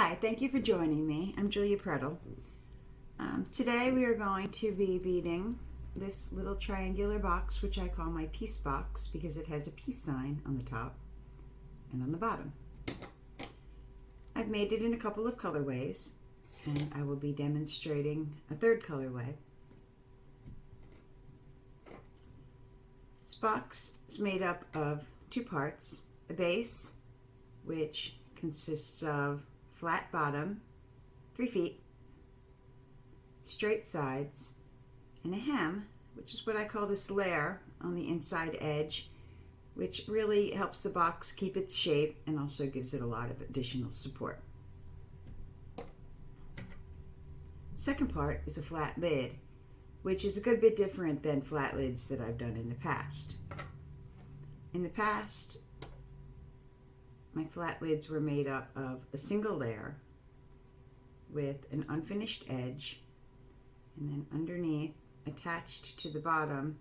Hi, thank you for joining me. I'm Julia Prettle. Today we are going to be beading this little triangular box, which I call my peace box because it has a peace sign on the top and on the bottom. I've made it in a couple of colorways, and I will be demonstrating a third colorway. This box is made up of two parts: a base, which consists of flat bottom, 3 feet, straight sides, and a hem, which is what I call this layer on the inside edge, which really helps the box keep its shape and also gives it a lot of additional support. The second part is a flat lid, which is a good bit different than flat lids that I've done in the past. In the past, my flat lids were made up of a single layer with an unfinished edge, and then underneath, attached to the bottom,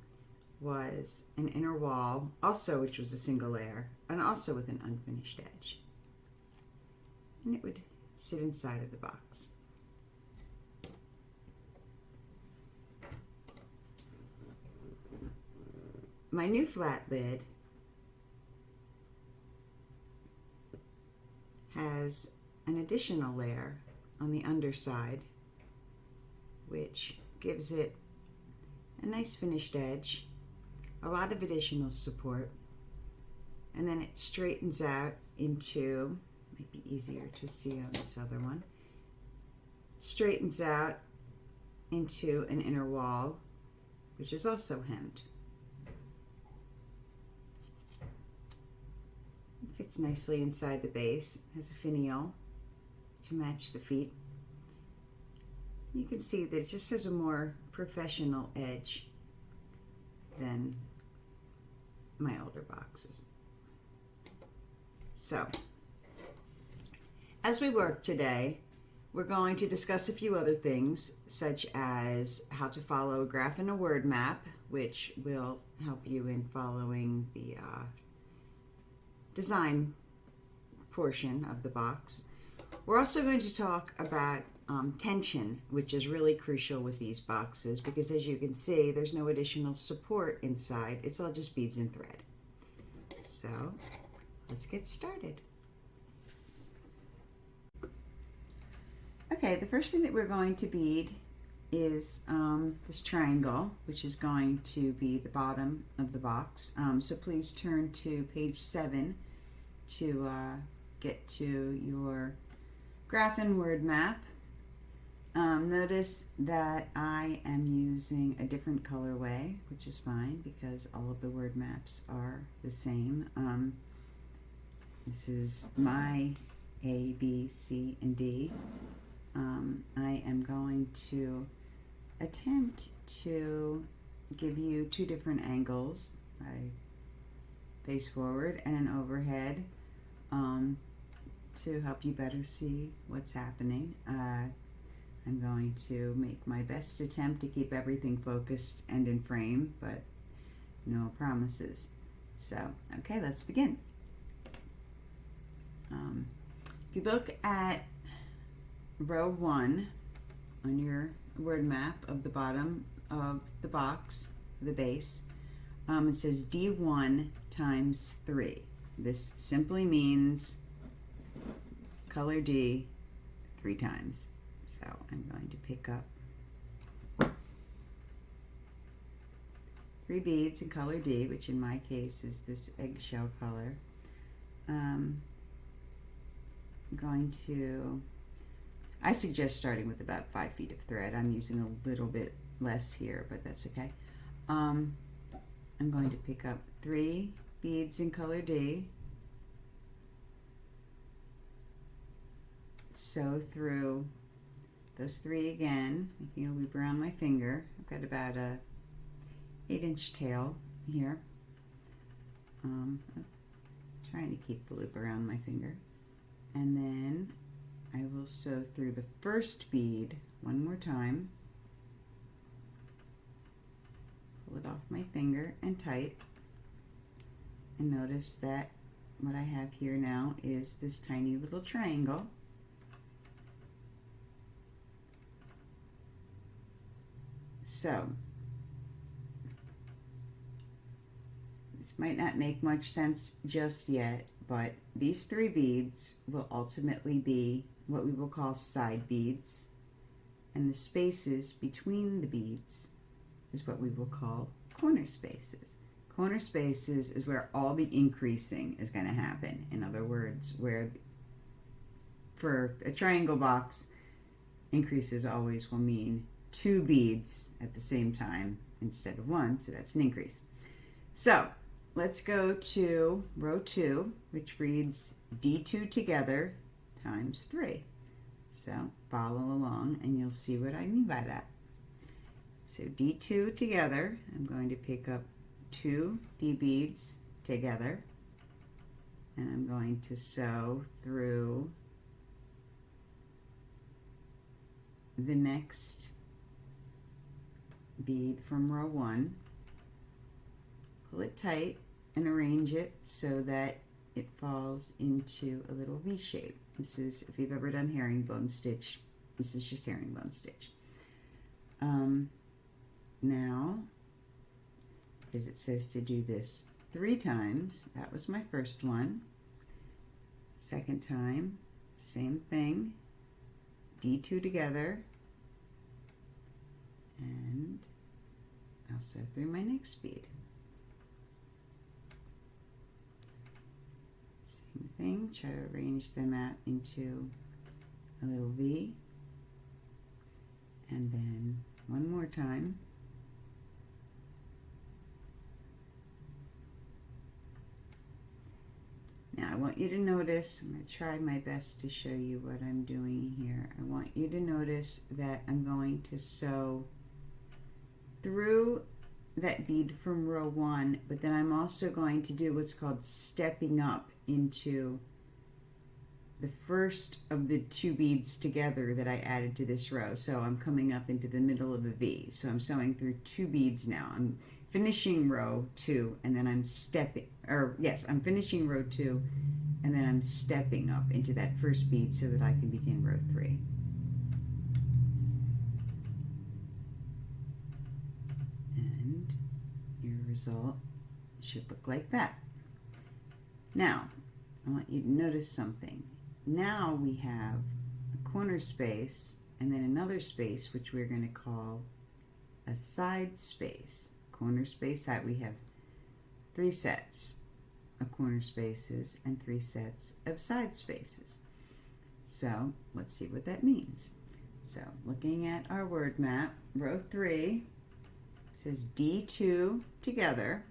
was an inner wall, also which was a single layer, and also with an unfinished edge. And it would sit inside of the box. My new flat lid has an additional layer on the underside, which gives it a nice finished edge, a lot of additional support, and then it straightens out into, might be easier to see on this other one, it straightens out into an inner wall, which is also hemmed. Fits nicely inside the base, has a finial to match the feet. You can see that it just has a more professional edge than my older boxes. So, as we work today, we're going to discuss a few other things, such as how to follow a graph and a word map, which will help you in following the design portion of the box. We're also going to talk about tension, which is really crucial with these boxes because, as you can see, there's no additional support inside. It's all just beads and thread. So let's get started. Okay, the first thing that we're going to bead is this triangle, which is going to be the bottom of the box. So please turn to page 7 to get to your graph and word map. Notice that I am using a different colorway, which is fine because all of the word maps are the same. This is my A, B, C, and D. I am going to attempt to give you two different angles, face forward and an overhead, to help you better see what's happening. I'm going to make my best attempt to keep everything focused and in frame, but no promises. So, okay, let's begin. If you look at row 1 on your word map of the bottom of the box, the base, it says D1 times 3. This simply means color D 3 times. So I'm going to pick up 3 beads in color D, which in my case is this eggshell color. I suggest starting with about 5 feet of thread. I'm using a little bit less here, but that's okay. I'm going to pick up 3 beads in color D, sew through those 3 again, making a loop around my finger. I've got about a 8-inch tail here. Trying to keep the loop around my finger. And then I will sew through the first bead one more time. Pull it off my finger and tight. And notice that what I have here now is this tiny little triangle. So this might not make much sense just yet, but these 3 beads will ultimately be what we will call side beads, and the spaces between the beads is what we will call corner spaces. Corner spaces is where all the increasing is going to happen. In other words, where for a triangle box, increases always will mean 2 beads at the same time instead of 1, so that's an increase. So let's go to row 2, which reads D2 together times 3. So follow along and you'll see what I mean by that. So D2 together, I'm going to pick up 2 D beads together, and I'm going to sew through the next bead from row 1, pull it tight and arrange it so that it falls into a little V shape. This is, if you've ever done herringbone stitch, this is just herringbone stitch. Now, because it says to do this 3 times, that was my first one. Second time, same thing, D2 together, and I'll sew through my next bead. Same thing, try to arrange them out into a little V, and then one more time. Now I want you to notice, I'm going to try my best to show you what I'm doing here. I want you to notice that I'm going to sew through that bead from row 1, but then I'm also going to do what's called stepping up into the first of the 2 beads together that I added to this row. So I'm coming up into the middle of a V. So I'm sewing through 2 beads now. I'm finishing row 2 and then I'm I'm finishing row 2 and then I'm stepping up into that first bead so that I can begin row 3. And your result should look like that. Now, I want you to notice something. Now we have a corner space and then another space which we're going to call a side space. Corner space side. We have 3 sets of corner spaces and 3 sets of side spaces. So let's see what that means. So looking at our word map, row 3 says D2 together.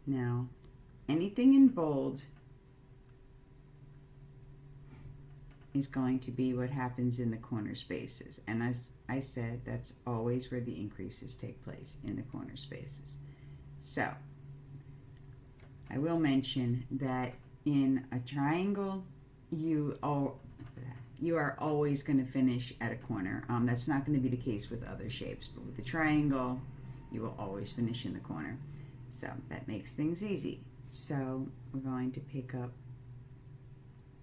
Now anything in bold is going to be what happens in the corner spaces. And as I said, that's always where the increases take place, in the corner spaces. So I will mention that in a triangle, you are always going to finish at a corner. That's not going to be the case with other shapes, but with the triangle, you will always finish in the corner. So that makes things easy. So we're going to pick up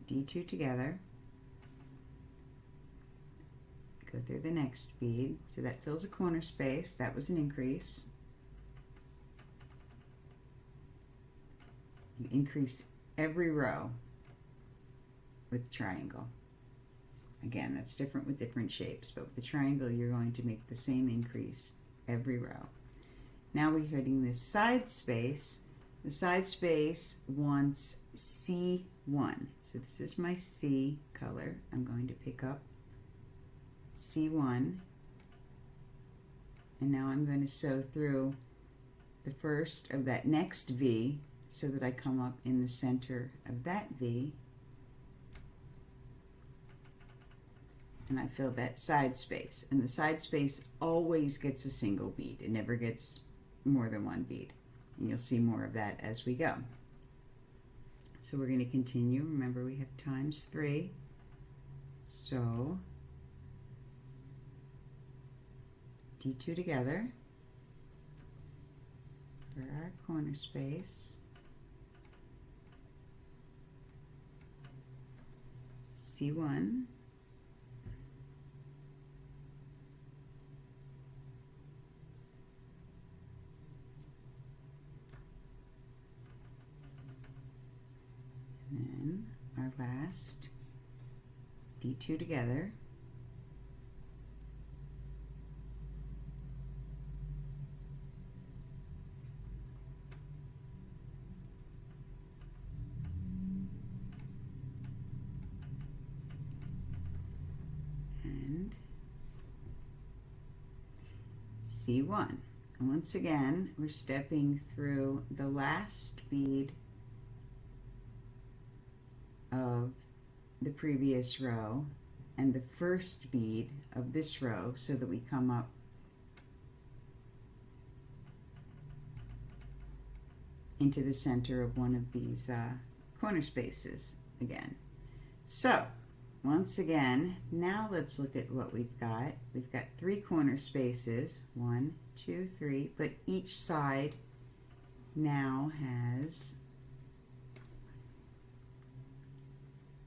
D2 together, go through the next bead, so that fills a corner space. That was an increase. You increase every row with triangle. Again, that's different with different shapes, but with the triangle you're going to make the same increase every row. Now we're hitting this side space. The side space wants C1. So this is my C color. I'm going to pick up C1, and now I'm going to sew through the first of that next V so that I come up in the center of that V, and I fill that side space. And the side space always gets a single bead. It never gets more than 1 bead, and you'll see more of that as we go. So we're going to continue. Remember, we have times 3, so D2 together for our corner space, C1, last D2 together. And C1. And once again, we're stepping through the last bead of the previous row and the first bead of this row so that we come up into the center of one of these corner spaces again. So once again, now let's look at what we've got. We've got 3 corner spaces, 1, 2, 3, but each side now has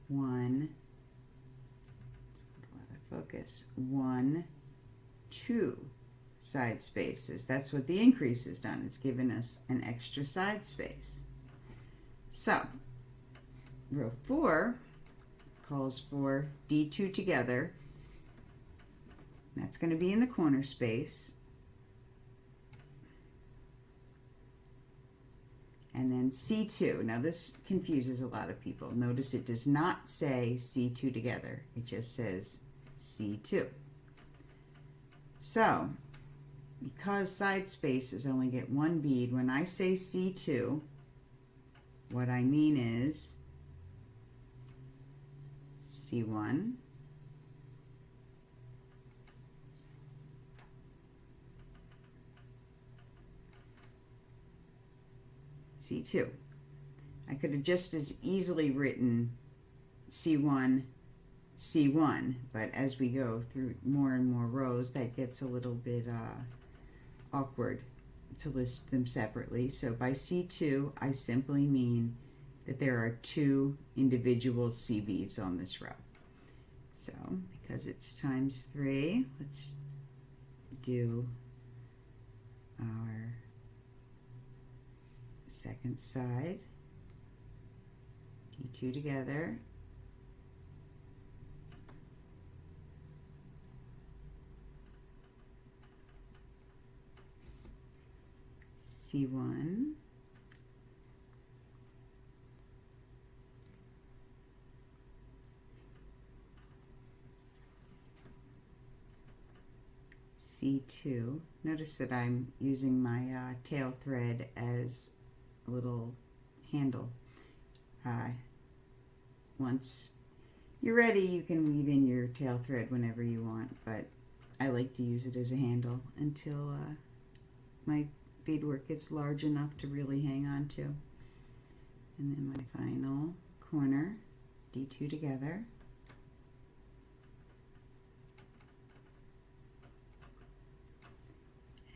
1, focus, 1, 2 side spaces. That's what the increase has done. It's given us an extra side space. So row 4 calls for D2 together. That's going to be in the corner space. And then C2. Now this confuses a lot of people. Notice it does not say C2 together. It just says C2. So, because side spaces only get 1 bead, when I say C2, what I mean is C1, C2. I could have just as easily written C1, C1, but as we go through more and more rows, that gets a little bit awkward to list them separately. So by C2, I simply mean that there are 2 individual C beads on this row. So because it's times 3, let's do our second side, D2 together, C1, C2. Notice that I'm using my tail thread as a little handle. Once you're ready, you can weave in your tail thread whenever you want, but I like to use it as a handle until my beadwork gets large enough to really hang on to. And then my final corner, D2 together.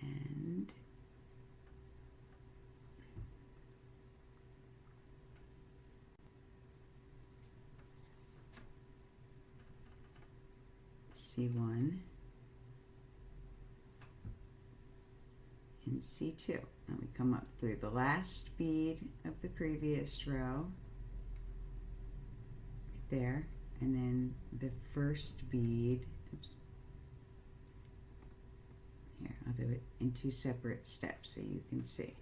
And C1 and C2. And we come up through the last bead of the previous row, there, and then the first bead, oops, here, I'll do it in 2 separate steps so you can see.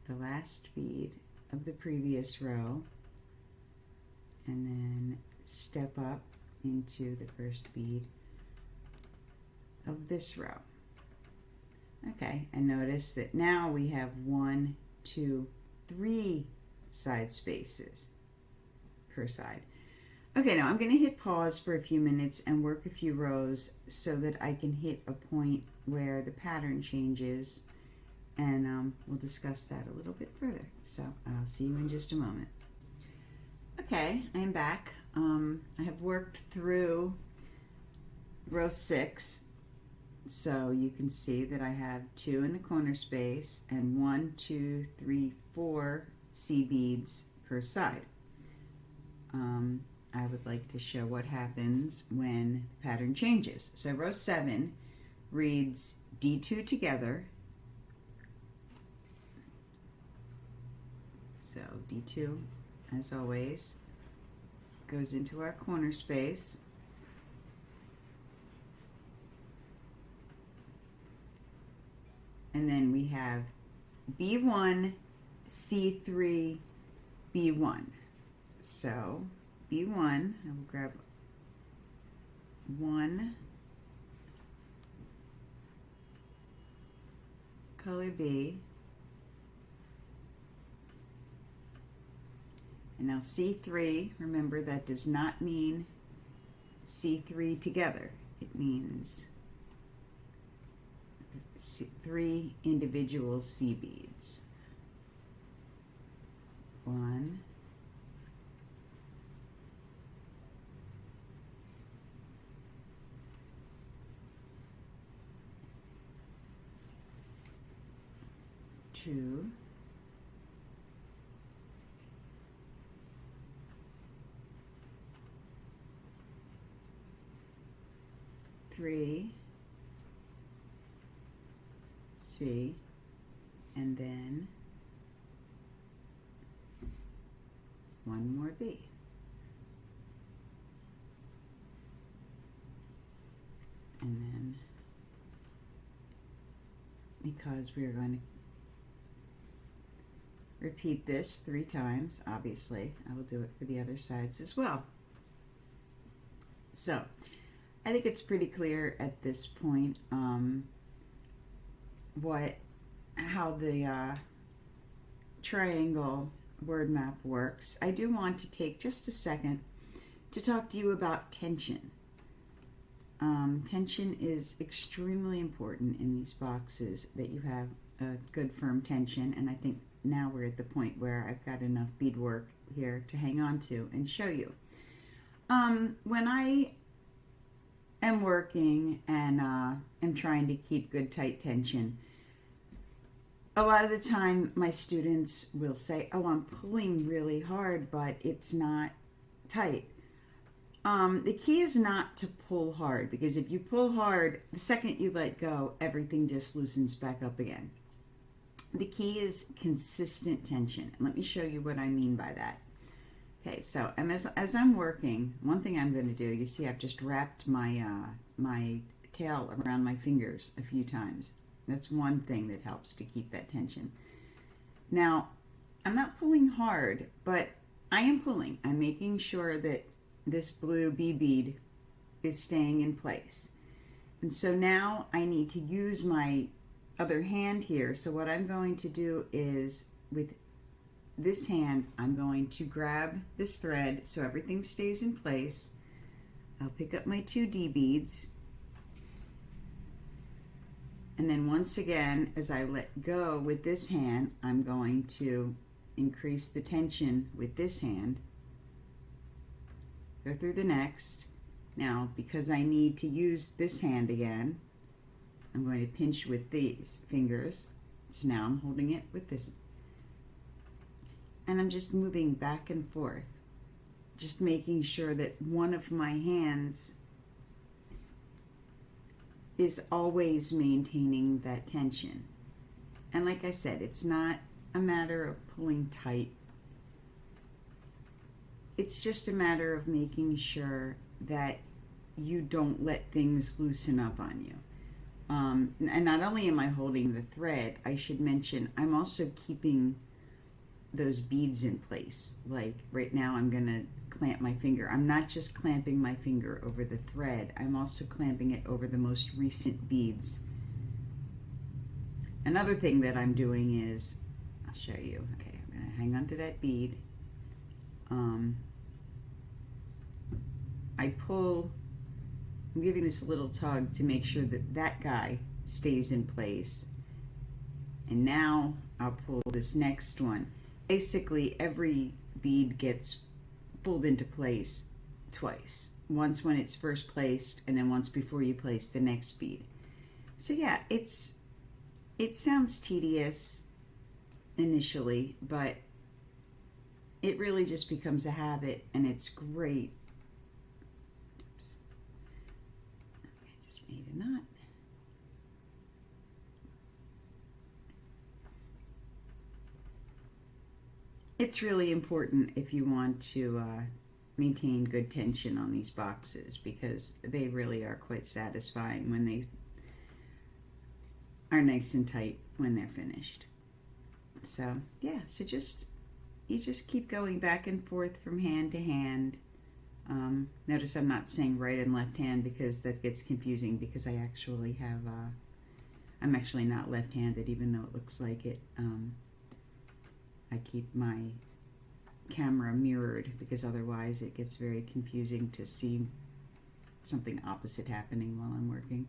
The last bead of the previous row, and then step up into the first bead of this row. Okay, and notice that now we have 1, 2, 3 side spaces per side. Okay, now I'm going to hit pause for a few minutes and work a few rows so that I can hit a point where the pattern changes, and we'll discuss that a little bit further. So I'll see you in just a moment. Okay, I'm back. I have worked through row 6, so you can see that I have 2 in the corner space and 1, 2, 3, 4 C beads per side. I would like to show what happens when the pattern changes. So row 7 reads D2 together. So D2 as always. goes into our corner space. And then we have B1, C3, B1. So B1, I will grab 1 color B. And now C3, remember that does not mean C3 together. It means 3 individual C beads. 1, 2, 3, C, and then 1 more B. And then, because we are going to repeat this 3 times, obviously, I will do it for the other sides as well. So, I think it's pretty clear at this point how the triangle word map works. I do want to take just a second to talk to you about tension. Tension is extremely important in these boxes, that you have a good firm tension, and I think now we're at the point where I've got enough beadwork here to hang on to and show you. When I am working and am trying to keep good tight tension, a lot of the time my students will say, oh, I'm pulling really hard, but it's not tight. The key is not to pull hard, because if you pull hard, the second you let go, everything just loosens back up again. The key is consistent tension. Let me show you what I mean by that. Okay, so as I'm working, one thing I'm going to do, you see I've just wrapped my my tail around my fingers a few times. That's one thing that helps to keep that tension. Now, I'm not pulling hard, but I am pulling. I'm making sure that this blue B bead is staying in place. And so now I need to use my other hand here. So what I'm going to do is, with this hand, I'm going to grab this thread so everything stays in place. I'll pick up my 2 D beads. And then once again, as I let go with this hand, I'm going to increase the tension with this hand. Go through the next. Now, because I need to use this hand again, I'm going to pinch with these fingers. So now I'm holding it with this. And I'm just moving back and forth, just making sure that one of my hands is always maintaining that tension. And like I said, it's not a matter of pulling tight. It's just a matter of making sure that you don't let things loosen up on you. And not only am I holding the thread, I should mention I'm also keeping those beads in place. Like right now I'm going to clamp my finger. I'm not just clamping my finger over the thread, I'm also clamping it over the most recent beads. Another thing that I'm doing is, I'll show you. Okay, I'm going to hang on to that bead. I pull, I'm giving this a little tug to make sure that that guy stays in place. And now I'll pull this next one. Basically, every bead gets pulled into place twice. Once when it's first placed, and then once before you place the next bead. So yeah, it sounds tedious initially, but it really just becomes a habit, and it's great. Oops. Okay, just made a knot. It's really important if you want to maintain good tension on these boxes, because they really are quite satisfying when they are nice and tight when they're finished. So yeah, so you just keep going back and forth from hand to hand. Notice I'm not saying right and left hand, because that gets confusing, because I actually have I'm actually not left-handed, even though it looks like it. I keep my camera mirrored, because otherwise it gets very confusing to see something opposite happening while I'm working.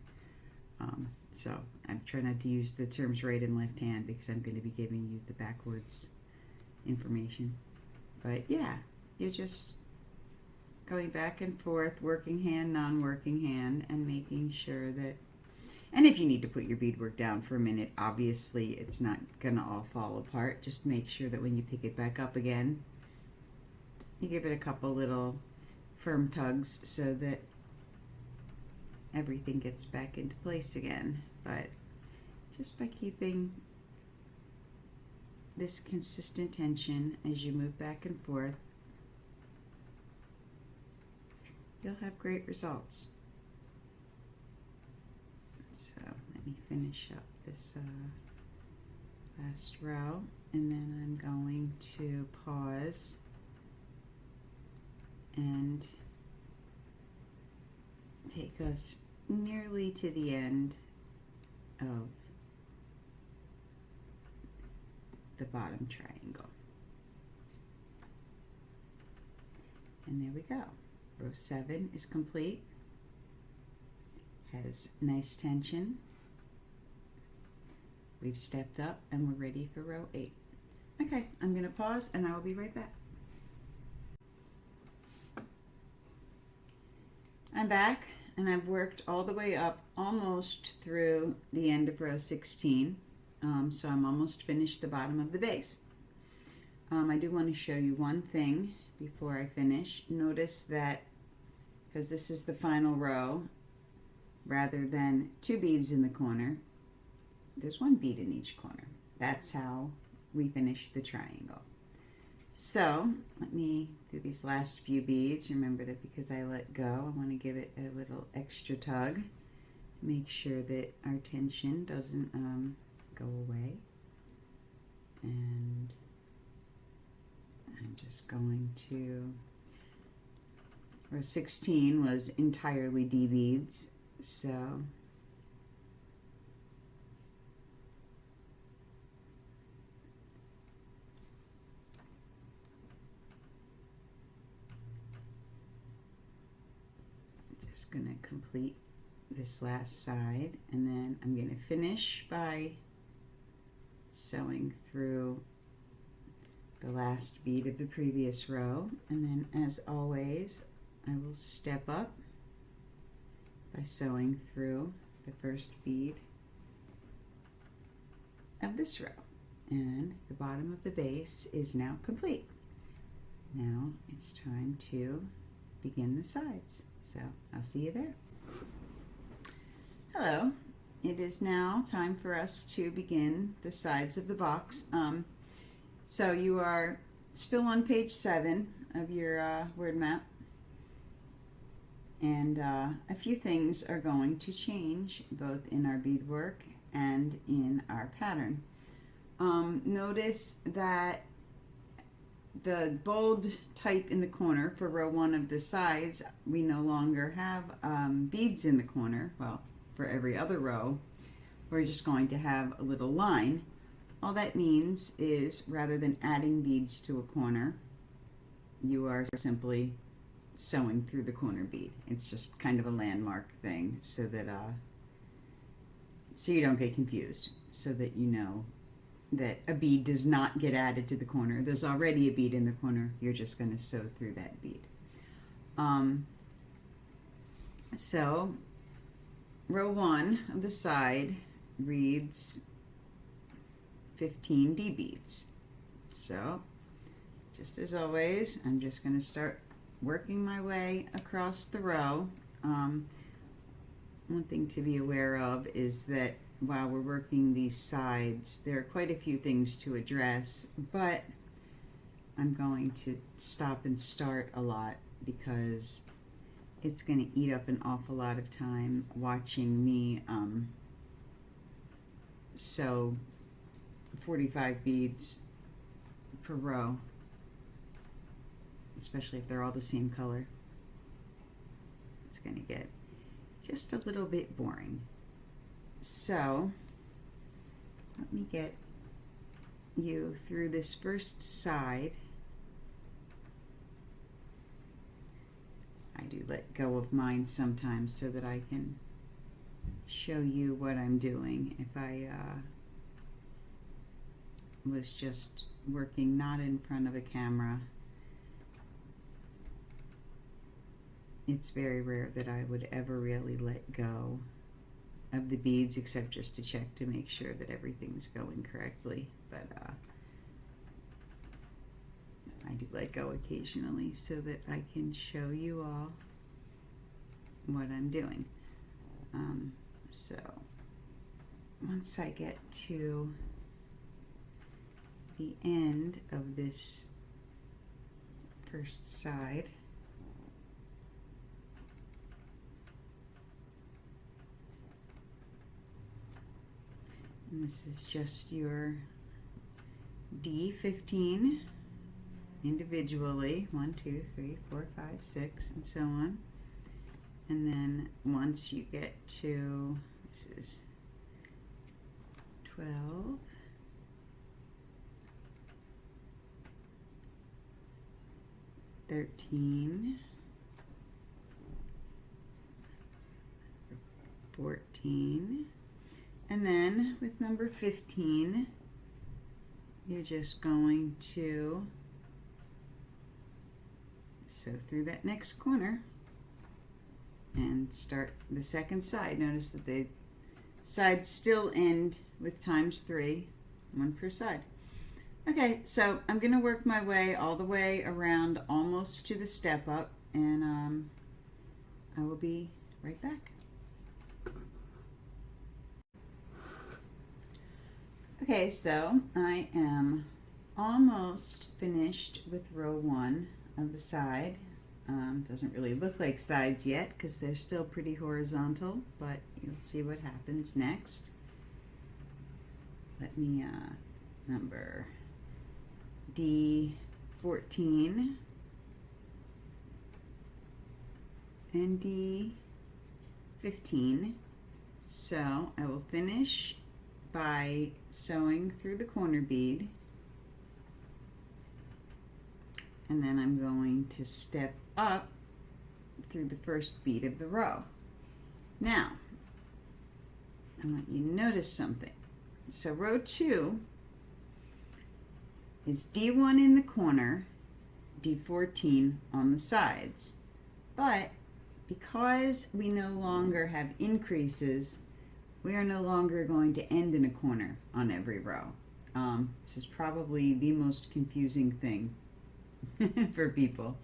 So I'm trying not to use the terms right and left hand, because I'm going to be giving you the backwards information. But yeah, you're just going back and forth, working hand, non-working hand, and making sure that, and if you need to put your beadwork down for a minute, obviously it's not going to all fall apart. Just make sure that when you pick it back up again, you give it a couple little firm tugs so that everything gets back into place again. But just by keeping this consistent tension as you move back and forth, you'll have great results. So let me finish up this last row, and then I'm going to pause and take us nearly to the end of the bottom triangle. And there we go. Row 7 is complete. Has nice tension. We've stepped up and we're ready for row 8. Okay, I'm going to pause and I will be right back. I'm back, and I've worked all the way up almost through the end of row 16. So I'm almost finished the bottom of the base. I do want to show you one thing before I finish. Notice that, because this is the final row, rather than 2 beads in the corner, there's 1 bead in each corner. That's how we finish the triangle. So let me do these last few beads. Remember that because I let go, I want to give it a little extra tug. Make sure that our tension doesn't go away. And I'm just going to, row 16 was entirely D beads, so just going to complete this last side, and then I'm going to finish by sewing through the last bead of the previous row, and then as always I will step up by sewing through the first bead of this row, and the bottom of the base is now complete. Now it's time to begin the sides. So I'll see you there. Hello, it is now time for us to begin the sides of the box. So you are still on page 7 of your word map, and a few things are going to change both in our beadwork and in our pattern. Notice that the bold type in the corner for row 1 of the sides, we no longer have beads in the corner. Well, for every other row, we're just going to have a little line. All that means is, rather than adding beads to a corner, you are simply sewing through the corner bead. It's just kind of a landmark thing, so that so you don't get confused, so that you know that a bead does not get added to the corner. There's already a bead in the corner. You're just going to sew through that bead. So row 1 of the side reads 15 D beads. So just as always, I'm just going to start working my way across the row. One thing to be aware of is that while we're working these sides, there are quite a few things to address, but I'm going to stop and start a lot because it's going to eat up an awful lot of time watching me sew 45 beads per row, especially if they're all the same color. It's going to get just a little bit boring. So let me get you through this first side. I do let go of mine sometimes so that I can show you what I'm doing. If I was just working not in front of a camera, it's very rare that I would ever really let go of the beads, except just to check to make sure that everything's going correctly. But I do let go occasionally so that I can show you all what I'm doing. So once I get to the end of this first side, and this is just your D15 individually, 1, 2, 3, 4, 5, 6, and so on. And then once you get to, this is 12, 13, 14, and then with number 15, you're just going to sew through that next corner and start the second side. Notice that the sides still end with ×3, 1 per side. Okay, so I'm going to work my way all the way around almost to the step up, and I will be right back. Okay, so I am almost finished with row 1 of the side. Doesn't really look like sides yet because they're still pretty horizontal, but you'll see what happens next. Let me number D14 and D15. So I will finish by sewing through the corner bead, and then I'm going to step up through the first bead of the row. Now, I want you to notice something. So row 2 is D1 in the corner, D14 on the sides. But because we no longer have increases, we are no longer going to end in a corner on every row. This is probably the most confusing thing for people.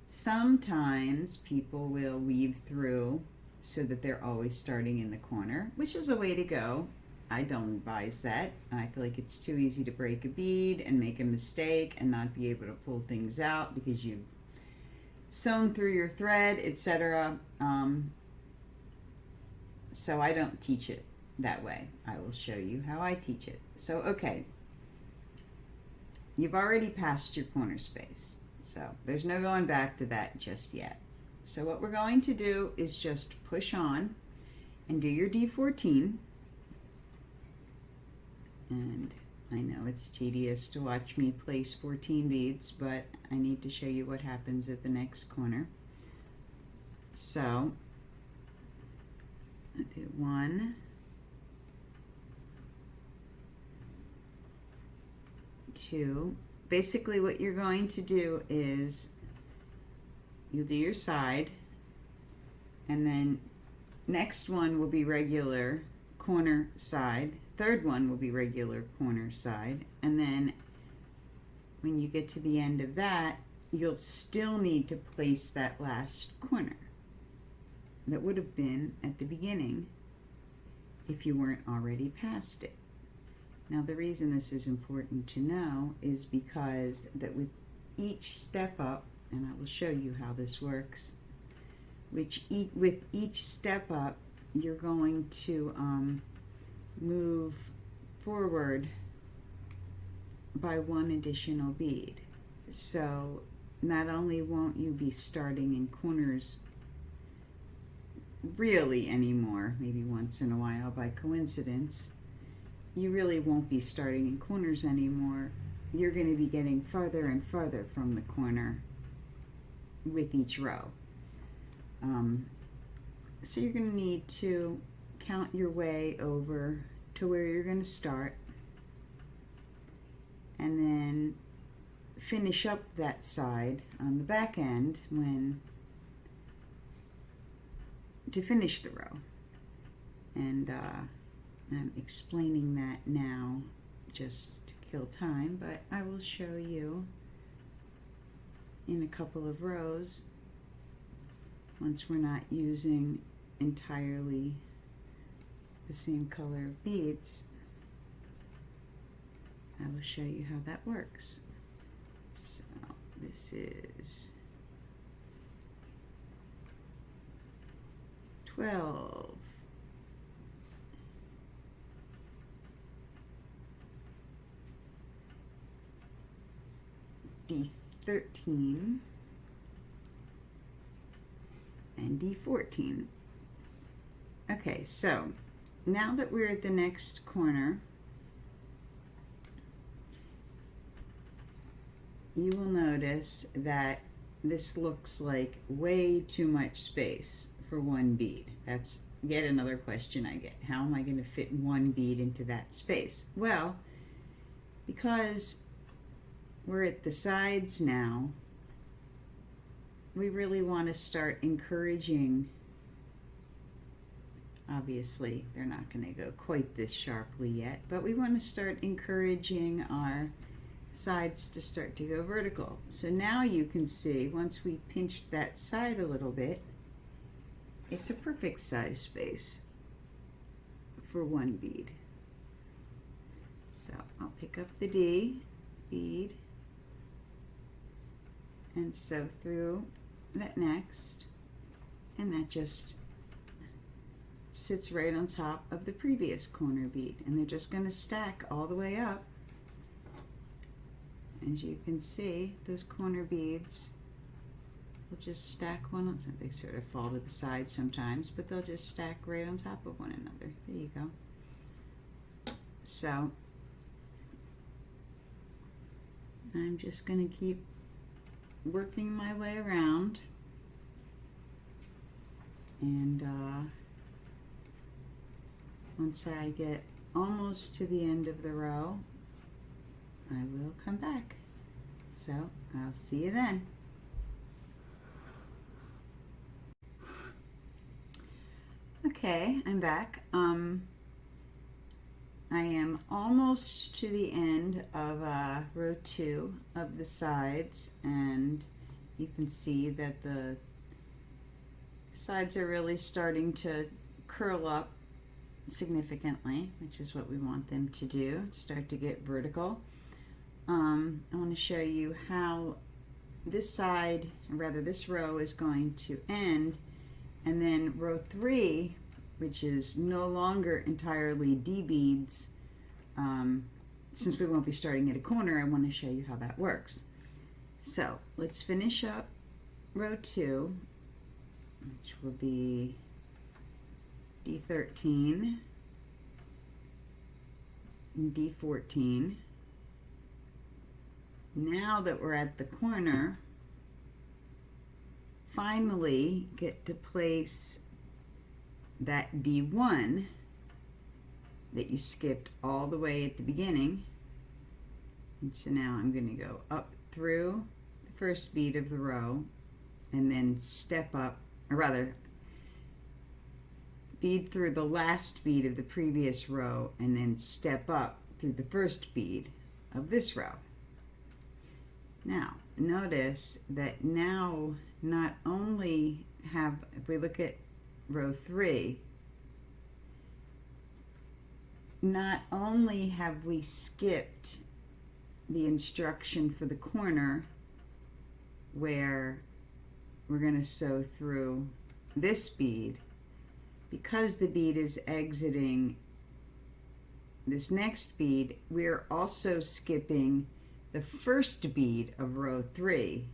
Sometimes people will weave through so that they're always starting in the corner, which is a way to go. I don't advise that. I feel like it's too easy to break a bead and make a mistake and not be able to pull things out because you've sewn through your thread, etc. So I don't teach it that way. I will show you how I teach it. So, okay, you've already passed your corner space, so there's no going back to that just yet. So what we're going to do is just push on and do your D14. And I know it's tedious to watch me place 14 beads, but I need to show you what happens at the next corner. So I do 1, 2. Basically what you're going to do is you'll do your side, and then next one will be regular corner side, third one will be regular corner side, and then when you get to the end of that, you'll still need to place that last corner that would have been at the beginning if you weren't already past it. Now the reason this is important to know is because that with each step up, and I will show you how this works, with each step up, you're going to move forward by one additional bead. So not only won't you be starting in corners really anymore, maybe once in a while by coincidence, you really won't be starting in corners anymore. You're going to be getting farther and farther from the corner with each row. So you're going to need to count your way over to where you're going to start, and then finish up that side on the back end to finish the row. And I'm explaining that now just to kill time, but I will show you in a couple of rows once we're not using entirely the same color of beads. I will show you how that works. So this is 12, D13, and D14. Okay, so now that we're at the next corner, you will notice that this looks like way too much space for one bead. That's yet another question I get. How am I going to fit one bead into that space? Well, because we're at the sides now, we really want to start encouraging. Obviously, they're not going to go quite this sharply yet, but we want to start encouraging our sides to start to go vertical. So now you can see, once we pinched that side a little bit, it's a perfect size space for one bead. So I'll pick up the D bead and sew through that next, and that just sits right on top of the previous corner bead, and they're just going to stack all the way up. As you can see, those corner beads will just stack one on, they sort of fall to the side sometimes, but they'll just stack right on top of one another. There you go. So I'm just going to keep working my way around, and once I get almost to the end of the row, I will come back. So I'll see you then. Okay, I'm back. I am almost to the end of row 2 of the sides, and you can see that the sides are really starting to curl up significantly, which is what we want them to do, start to get vertical. I want to show you how this side, or rather this row, is going to end, and then row 3, which is no longer entirely D beads, since we won't be starting at a corner, I want to show you how that works. So let's finish up row 2, which will be D13 and D14. Now that we're at the corner, finally get to place that D1 that you skipped all the way at the beginning. And so now I'm going to go up through the first bead of the row and then step up, or rather bead through the last bead of the previous row and then step up through the first bead of this row. Now, notice that now not only have, if we look at row 3, not only have we skipped the instruction for the corner where we're going to sew through this bead, because the bead is exiting this next bead, we're also skipping the first bead of row 3,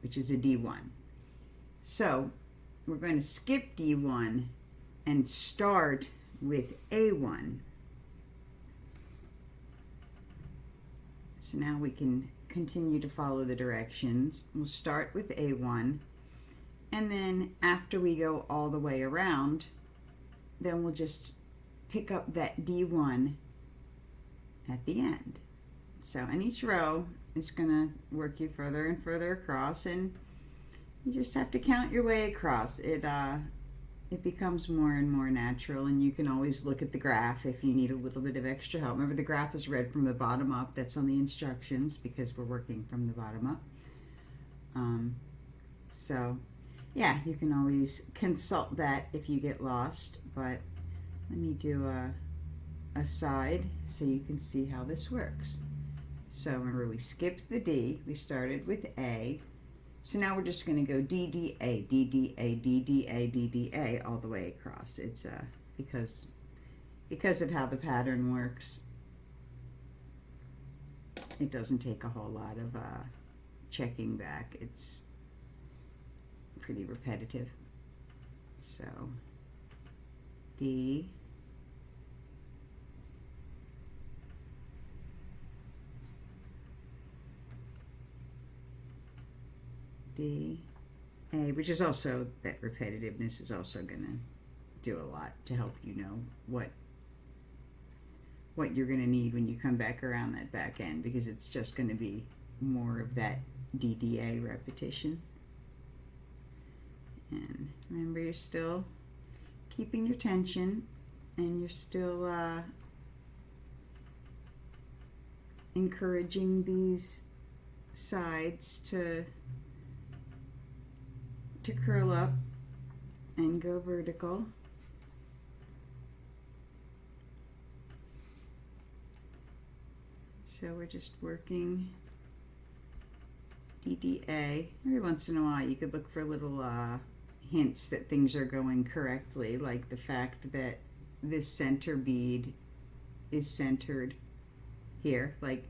which is a D1. So we're going to skip D1 and start with A1. So now we can continue to follow the directions. We'll start with A1, and then after we go all the way around, then we'll just pick up that D1 at the end. So in each row, it's going to work you further and further across, and you just have to count your way across. It becomes more and more natural, and you can always look at the graph if you need a little bit of extra help. Remember, the graph is read from the bottom up. That's on the instructions because we're working from the bottom up. So yeah, you can always consult that if you get lost, but let me do a side so you can see how this works. So remember, we skipped the D, we started with A, so now we're just going to go D, D, A, D, D, A, D, D, A, D, D, A all the way across. It's because of how the pattern works, it doesn't take a whole lot of checking back. It's pretty repetitive. So D, D, A, which is also, that repetitiveness is also going to do a lot to help you know what you're going to need when you come back around that back end, because it's just going to be more of that DDA repetition. And remember, you're still keeping your tension, and you're still encouraging these sides to curl up and go vertical. So we're just working DDA. Every once in a while you could look for little hints that things are going correctly, like the fact that this center bead is centered here. Like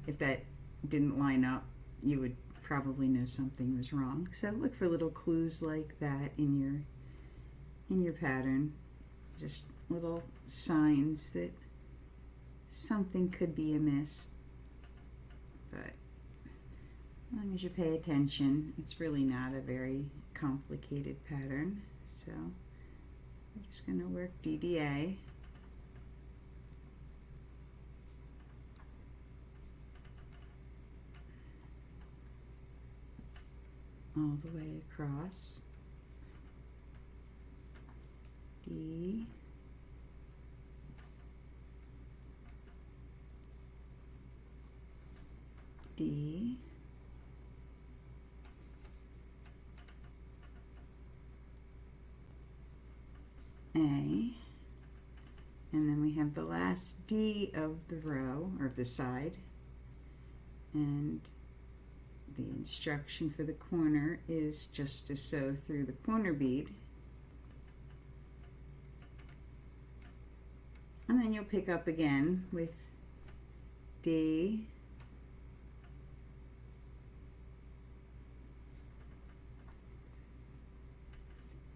if that didn't line up, you would probably know something was wrong. So look for little clues like that in your pattern, just little signs that something could be amiss. But as long as you pay attention, it's really not a very complicated pattern. So we're just going to work DDA. All the way across. D, D, A, and then we have the last D of the row, or of the side, and the instruction for the corner is just to sew through the corner bead, and then you'll pick up again with D,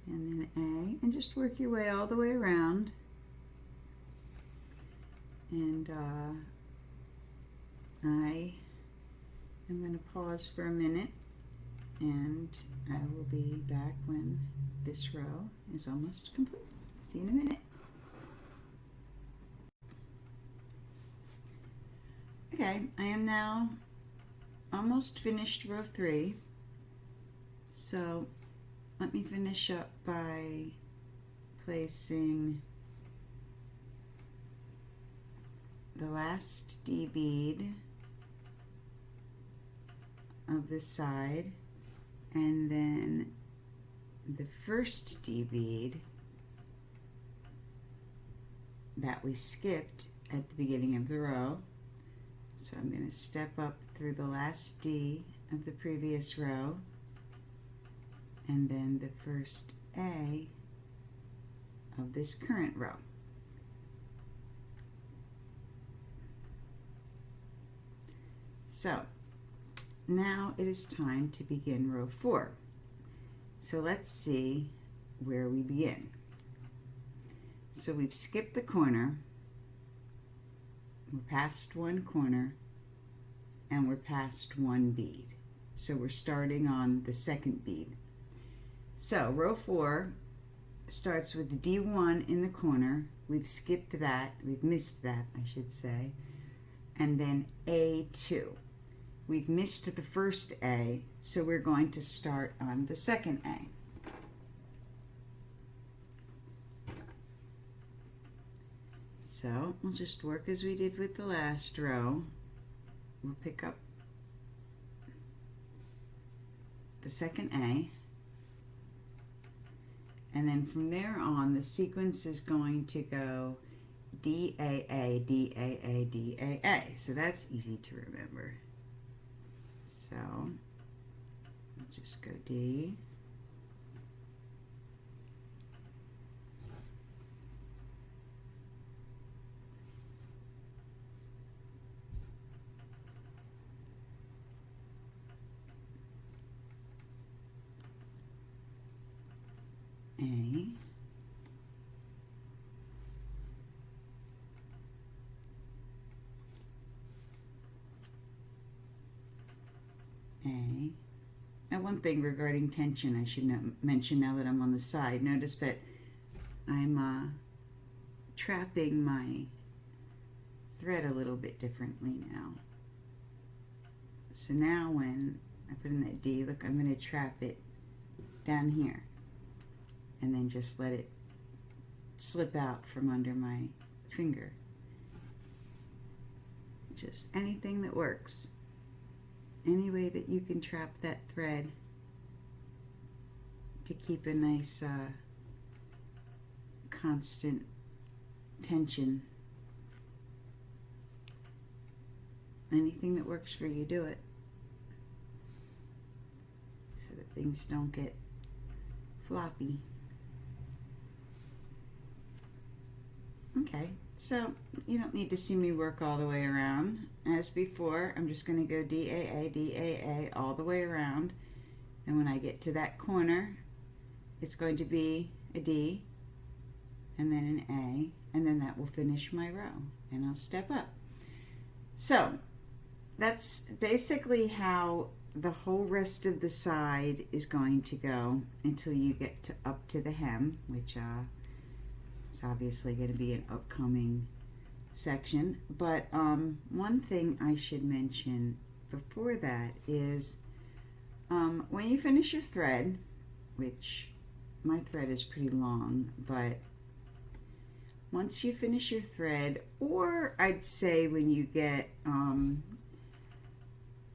and then A, and just work your way all the way around. And I'm going to pause for a minute, and I will be back when this row is almost complete. See you in a minute. Okay, I am now almost finished row 3. So let me finish up by placing the last D bead of the side, and then the first D bead that we skipped at the beginning of the row. So I'm going to step up through the last D of the previous row, and then the first A of this current row. So now it is time to begin row 4. So let's see where we begin. So we've skipped the corner, we're past one corner, and we're past one bead. So we're starting on the second bead. So row 4 starts with the D1 in the corner. We've skipped that, we've missed that, I should say, and then A2. We've missed the first A, so we're going to start on the second A. So we'll just work as we did with the last row. We'll pick up the second A, and then from there on the sequence is going to go D-A-A, D-A-A, D-A-A. So that's easy to remember. So we'll just go D, A, A. Now one thing regarding tension I should mention now that I'm on the side. Notice that I'm trapping my thread a little bit differently now. So now when I put in that D, look, I'm going to trap it down here and then just let it slip out from under my finger. Just anything that works. Any way that you can trap that thread to keep a nice constant tension. Anything that works for you, do it, so that things don't get floppy. Okay, so you don't need to see me work all the way around. As before, I'm just going to go D-A-A, D-A-A all the way around. And when I get to that corner, it's going to be a D, and then an A, and then that will finish my row, and I'll step up. So that's basically how the whole rest of the side is going to go until you get to up to the hem, which is obviously going to be an upcoming section. But one thing I should mention before that is when you finish your thread, which my thread is pretty long, but once you finish your thread, or I'd say when you get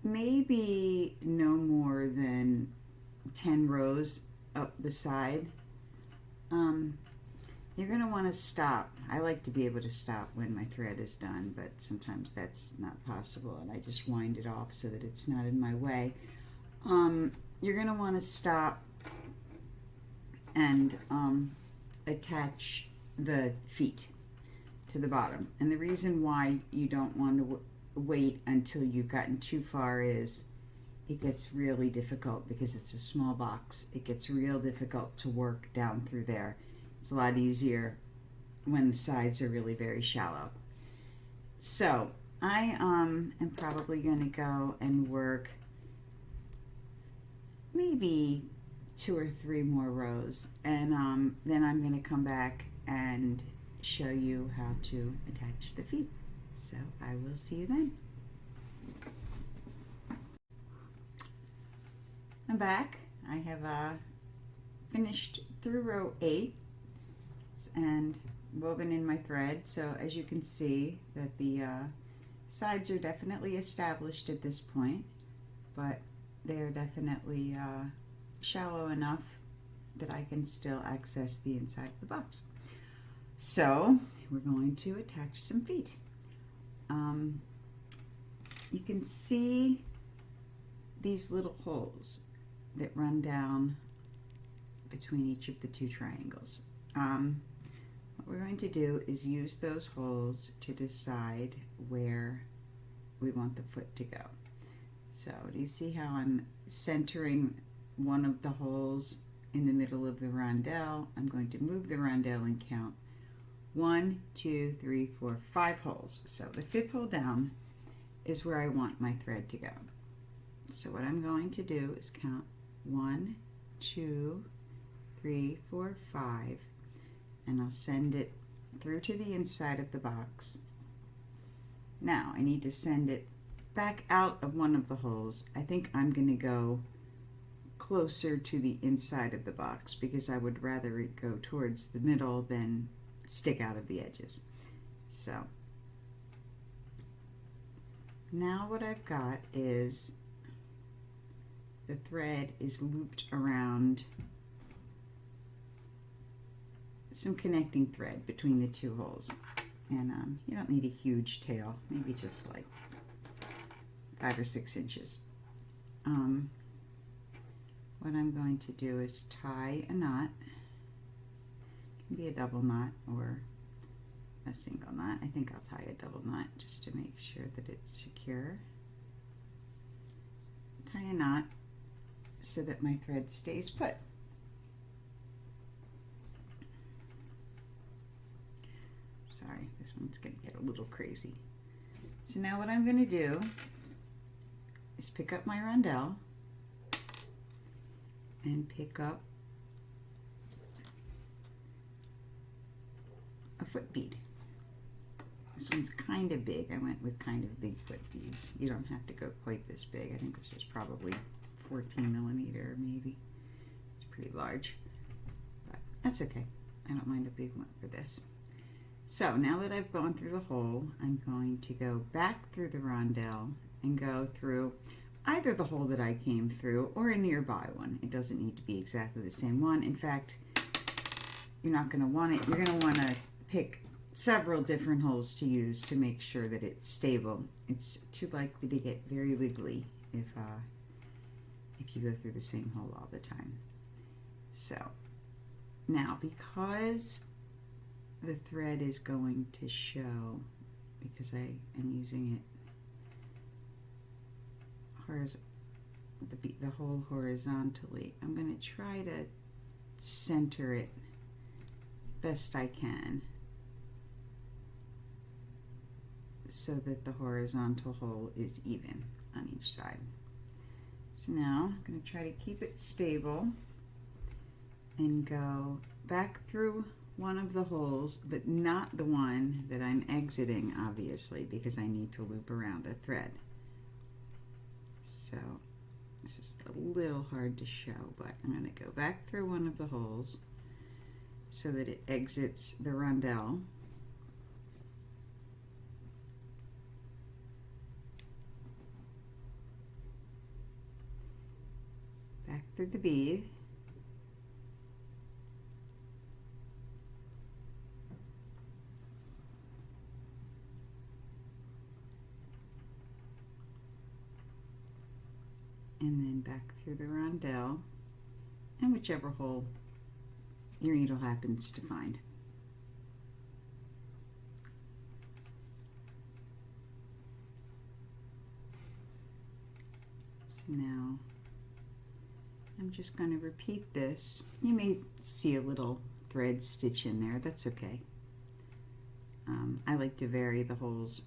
maybe no more than 10 rows up the side, you're going to want to stop. I like to be able to stop when my thread is done, but sometimes that's not possible, and I just wind it off so that it's not in my way. You're going to want to stop and attach the feet to the bottom. And the reason why you don't want to wait until you've gotten too far is it gets really difficult because it's a small box. It gets real difficult to work down through there. It's a lot easier when the sides are really very shallow. So I am probably going to go and work maybe 2 or 3 more rows, and then I'm going to come back and show you how to attach the feet. So I will see you then. I'm back. I have finished through row 8 and woven in my thread. So as you can see that the sides are definitely established at this point, but they are definitely shallow enough that I can still access the inside of the box. So we're going to attach some feet. You can see these little holes that run down between each of the two triangles. What we're going to do is use those holes to decide where we want the foot to go. So do you see how I'm centering one of the holes in the middle of the rondelle? I'm going to move the rondelle and count 1, 2, 3, 4, 5 holes. So the 5th hole down is where I want my thread to go. So what I'm going to do is count 1, 2, 3, 4, 5, and I'll send it through to the inside of the box. Now I need to send it back out of one of the holes. I think I'm going to go closer to the inside of the box because I would rather it go towards the middle than stick out of the edges. So now what I've got is the thread is looped around some connecting thread between the two holes, and you don't need a huge tail, maybe just like 5 or 6 inches. What I'm going to do is tie a knot. It can be a double knot or a single knot. I think I'll tie a double knot just to make sure that it's secure. Tie a knot so that my thread stays put. Sorry, this one's going to get a little crazy. So now what I'm going to do is pick up my rondelle and pick up a foot bead. This one's kind of big. I went with kind of big foot beads. You don't have to go quite this big. I think this is probably 14 millimeter maybe. It's pretty large, but that's okay. I don't mind a big one for this. So now that I've gone through the hole, I'm going to go back through the rondelle and go through either the hole that I came through or a nearby one. It doesn't need to be exactly the same one. In fact, you're not going to want it. You're going to want to pick several different holes to use to make sure that it's stable. It's too likely to get very wiggly if you go through the same hole all the time. So now, because the thread is going to show, because I am using it the hole horizontally, I'm going to try to center it best I can so that the horizontal hole is even on each side. So now I'm going to try to keep it stable and go back through one of the holes, but not the one that I'm exiting, obviously, because I need to loop around a thread. So this is a little hard to show, but I'm going to go back through one of the holes so that it exits the rondelle. Back through the bead. And then back through the rondelle, and whichever hole your needle happens to find. So now I'm just going to repeat this. You may see a little thread stitch in there. That's okay. I like to vary the holes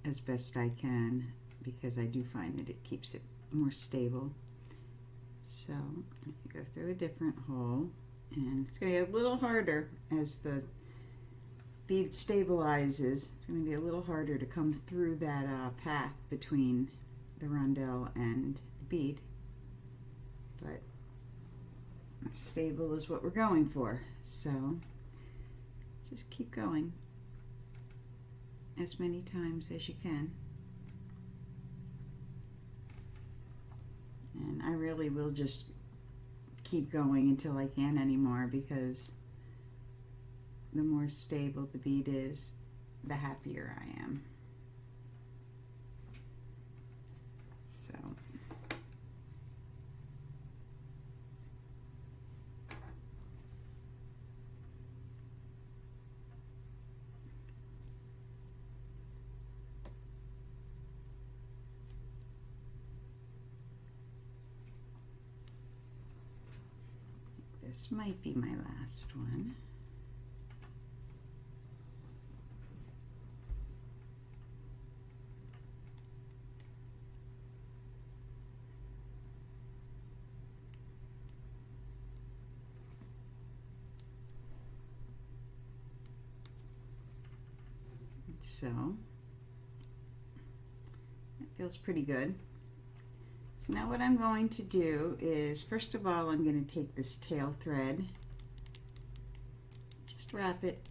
as best I can because I do find that it keeps it more stable. So if you go through a different hole, and it's going to get a little harder as the bead stabilizes. It's going to be a little harder to come through that path between the rondelle and the bead, but stable is what we're going for. So just keep going as many times as you can. And I really will just keep going until I can't anymore, because the more stable the bead is, the happier I am. So This might be my last one. So that feels pretty good. So now what I'm going to do is, first of all, I'm going to take this tail thread, just wrap it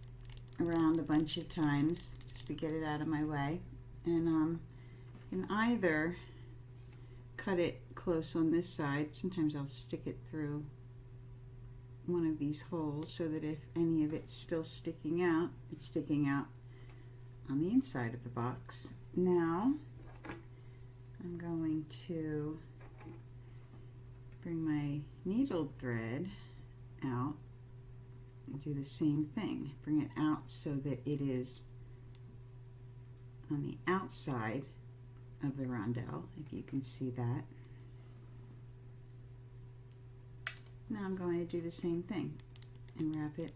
around a bunch of times just to get it out of my way, and you can either cut it close on this side. Sometimes I'll stick it through one of these holes so that if any of it's still sticking out, it's sticking out on the inside of the box. Now I'm going to bring my needle thread out and do the same thing. Bring it out so that it is on the outside of the rondelle, if you can see that. Now I'm going to do the same thing and wrap it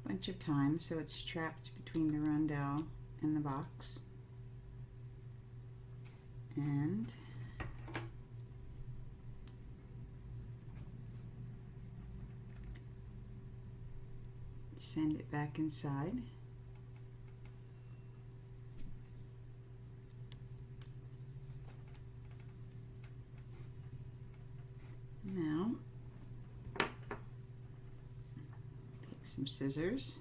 a bunch of times so it's trapped between the rondelle and the box. And send it back inside. Now, take some scissors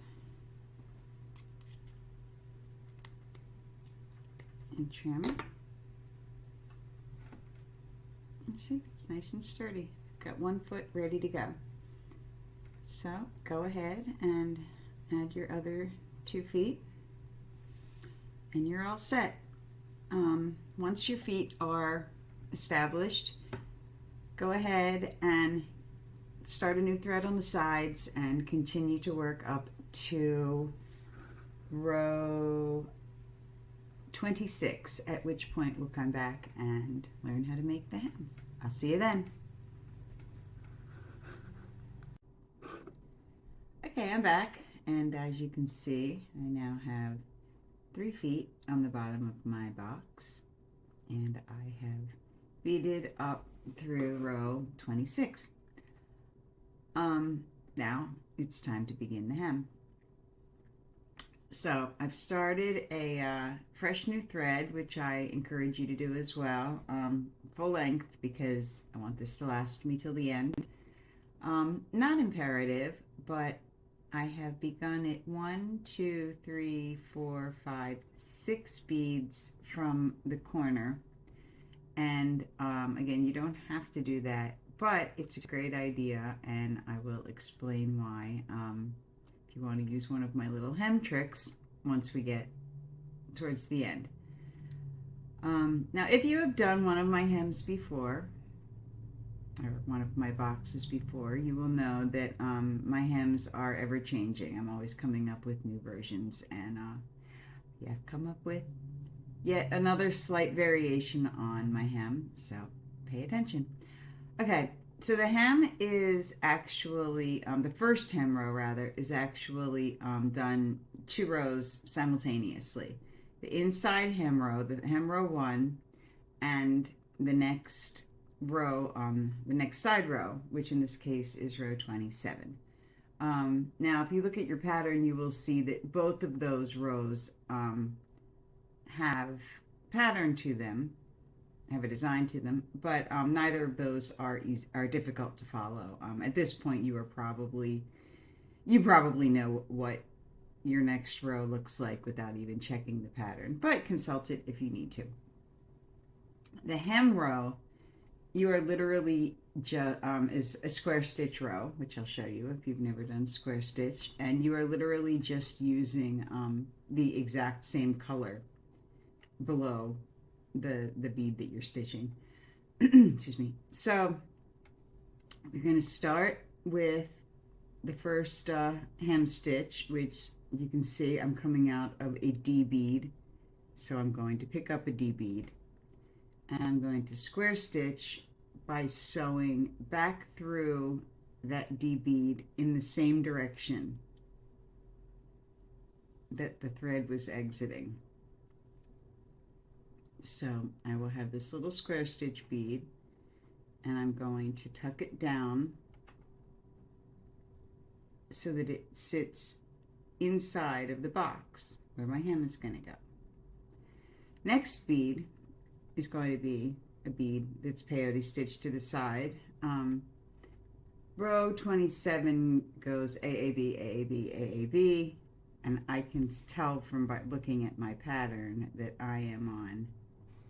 and trim. You see, it's nice and sturdy. Got one foot ready to go. So go ahead and add your other 2 feet and you're all set. Once your feet are established, go ahead and start a new thread on the sides and continue to work up to row 26, at which point we'll come back and learn how to make the hem. I'll see you then. Okay, I'm back, and as you can see, I now have 3 feet on the bottom of my box, and I have beaded up through row 26. Now it's time to begin the hem. So I've started a fresh new thread, which I encourage you to do as well, full length, because I want this to last me till the end. Not imperative, but I have begun at 1, 2, 3, 4, 5, 6 beads from the corner. And again, you don't have to do that, but it's a great idea, and I will explain why if you want to use one of my little hem tricks once we get towards the end. Now, if you have done one of my hems before, or one of my boxes before, you will know that my hems are ever changing. I'm always coming up with new versions, and yeah, I've come up with yet another slight variation on my hem, so pay attention. Okay, so the hem is actually, the first hem row rather, is actually done 2 rows simultaneously. The inside hem row, the hem row 1, and the next row, the next side row, which in this case is row 27. Now, if you look at your pattern, you will see that both of those rows have pattern to them, have a design to them, but neither of those are difficult to follow. At this point, you probably know what your next row looks like without even checking the pattern, but consult it if you need to. The hem row, you are literally is a square stitch row, which I'll show you if you've never done square stitch, and you are literally just using the exact same color below the bead that you're stitching. Excuse me. So you're going to start with the first hem stitch, which you can see I'm coming out of a D bead. So I'm going to pick up a D bead, and I'm going to square stitch by sewing back through that D bead in the same direction that the thread was exiting. So I will have this little square stitch bead, and I'm going to tuck it down so that it sits inside of the box where my hem is going to go. Next bead is going to be a bead that's peyote stitched to the side. Row 27 goes AAB, AAB, AAB, and I can tell from by looking at my pattern that I am on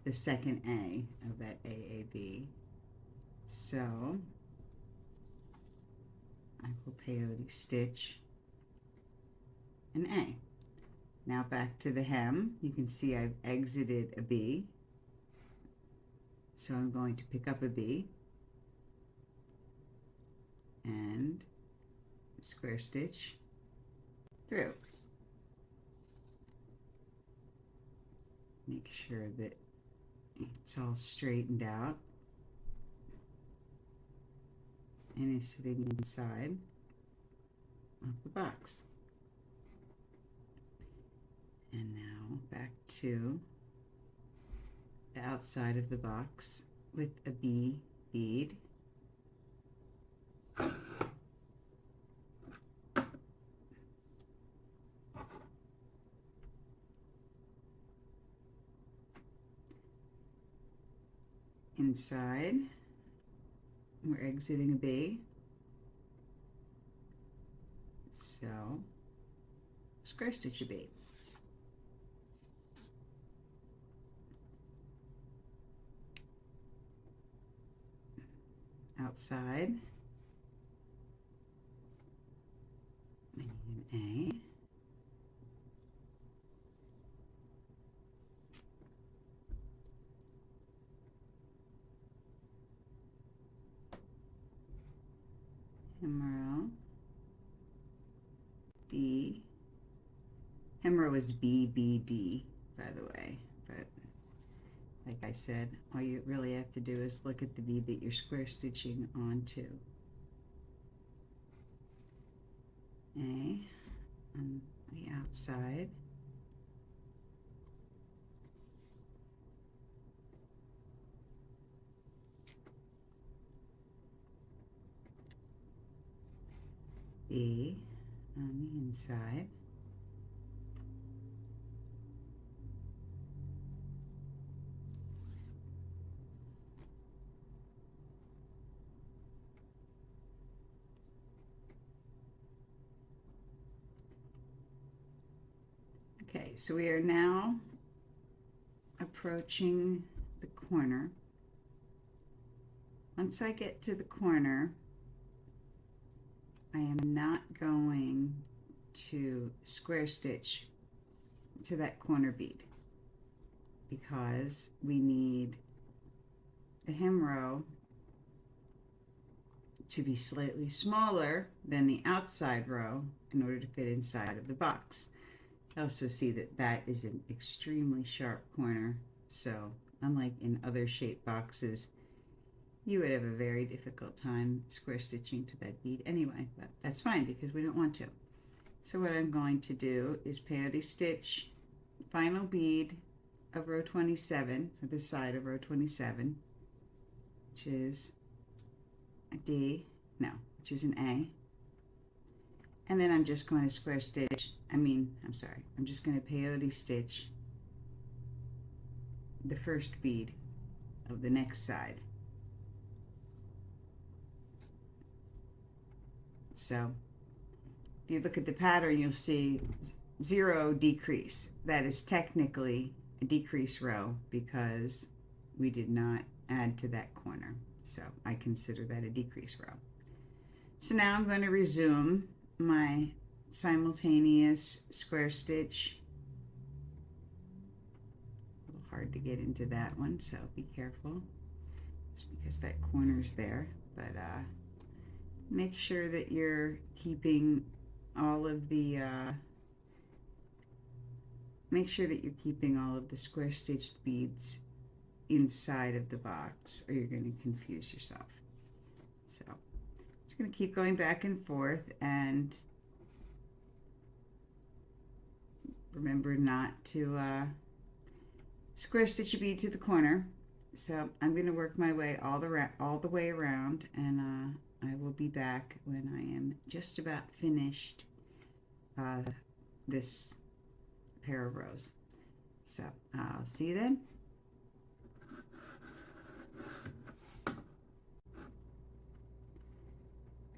the second A of that AAB. So I will peyote stitch an A. Now back to the hem. You can see I've exited a B. So I'm going to pick up a B and square stitch through. Make sure that it's all straightened out and is sitting inside of the box. And now back to the outside of the box with a B bead. Inside, we're exiting a B. So, square stitch a B. Outside, an A. Hem row, D. Hem row is BBD, by the way, but like I said, all you really have to do is look at the bead that you're square stitching onto. A on the outside. B on the inside. Okay, so we are now approaching the corner. Once I get to the corner, I am not going to square stitch to that corner bead because we need the hem row to be slightly smaller than the outside row in order to fit inside of the box. I also see that that is an extremely sharp corner, so unlike in other shaped boxes, you would have a very difficult time square stitching to that bead anyway, but that's fine because we don't want to. So what I'm going to do is peyote stitch final bead of row 27, or the side of row 27, which is a D, no, which is an A. And then I'm just going to square stitch, I'm just going to peyote stitch the first bead of the next side. So if you look at the pattern, you'll see 0 decrease. That is technically a decrease row because we did not add to that corner. So I consider that a decrease row. So now I'm going to resume my simultaneous square stitch. A little hard to get into that one, so be careful. Just because that corner's there, but make sure that you're keeping all of the square stitched beads inside of the box, or you're going to confuse yourself. So I'm Just going to keep going back and forth, and remember not to square stitch a bead to the corner. So I'm going to work my way all the way around, and I will be back when I am just about finished this pair of rows. So I'll see you then.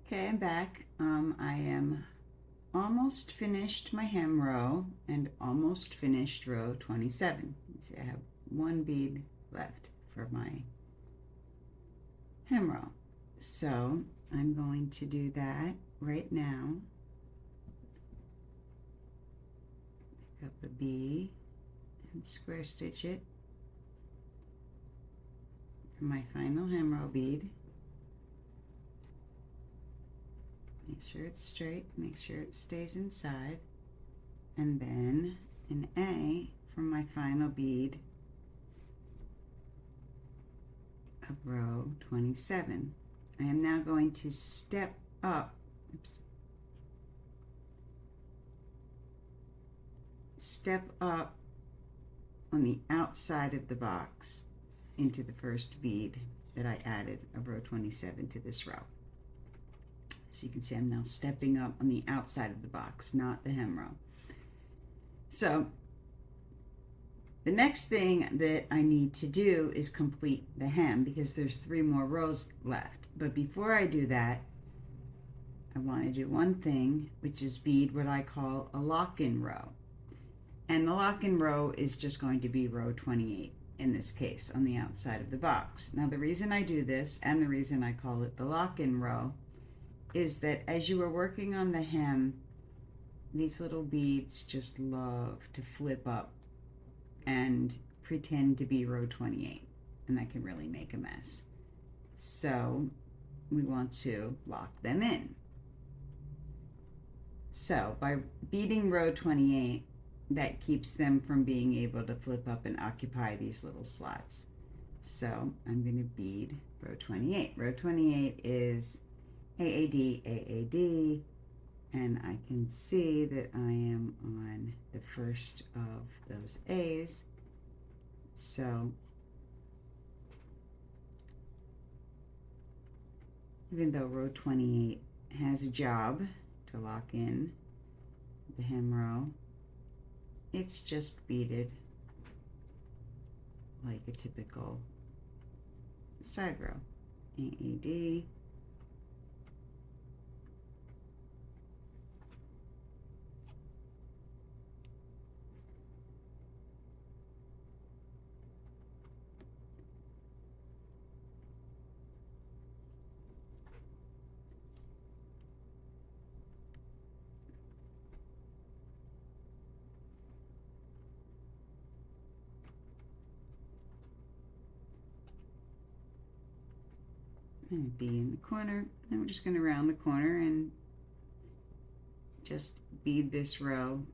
Okay, I'm back. I am almost finished my hem row and almost finished row 27. You see, I have one bead left for my hem row. So I'm going to do that right now. Pick up a bead and square stitch it for my final hem row bead. Make sure it's straight, make sure it stays inside, and then an A for my final bead of row 27. I am now going to step up, step up on the outside of the box into the first bead that I added of row 27 to this row. So you can see I'm now stepping up on the outside of the box, not the hem row. So the next thing that I need to do is complete the hem, because there's 3 more rows left. But before I do that, I want to do one thing, which is bead what I call a lock-in row. And the lock-in row is just going to be row 28 in this case on the outside of the box. Now the reason I do this, and the reason I call it the lock-in row, is that as you are working on the hem, these little beads just love to flip up and pretend to be row 28, and that can really make a mess. So we want to lock them in. So by beading row 28, that keeps them from being able to flip up and occupy these little slots. So I'm going to bead row 28. Row 28 is AAD, AAD, and I can see that I am on the first of those A's. So even though row 28 has a job to lock in the hem row, it's just beaded like a typical side row. AAD, and a B in the corner. Then we're just going to round the corner and just bead this row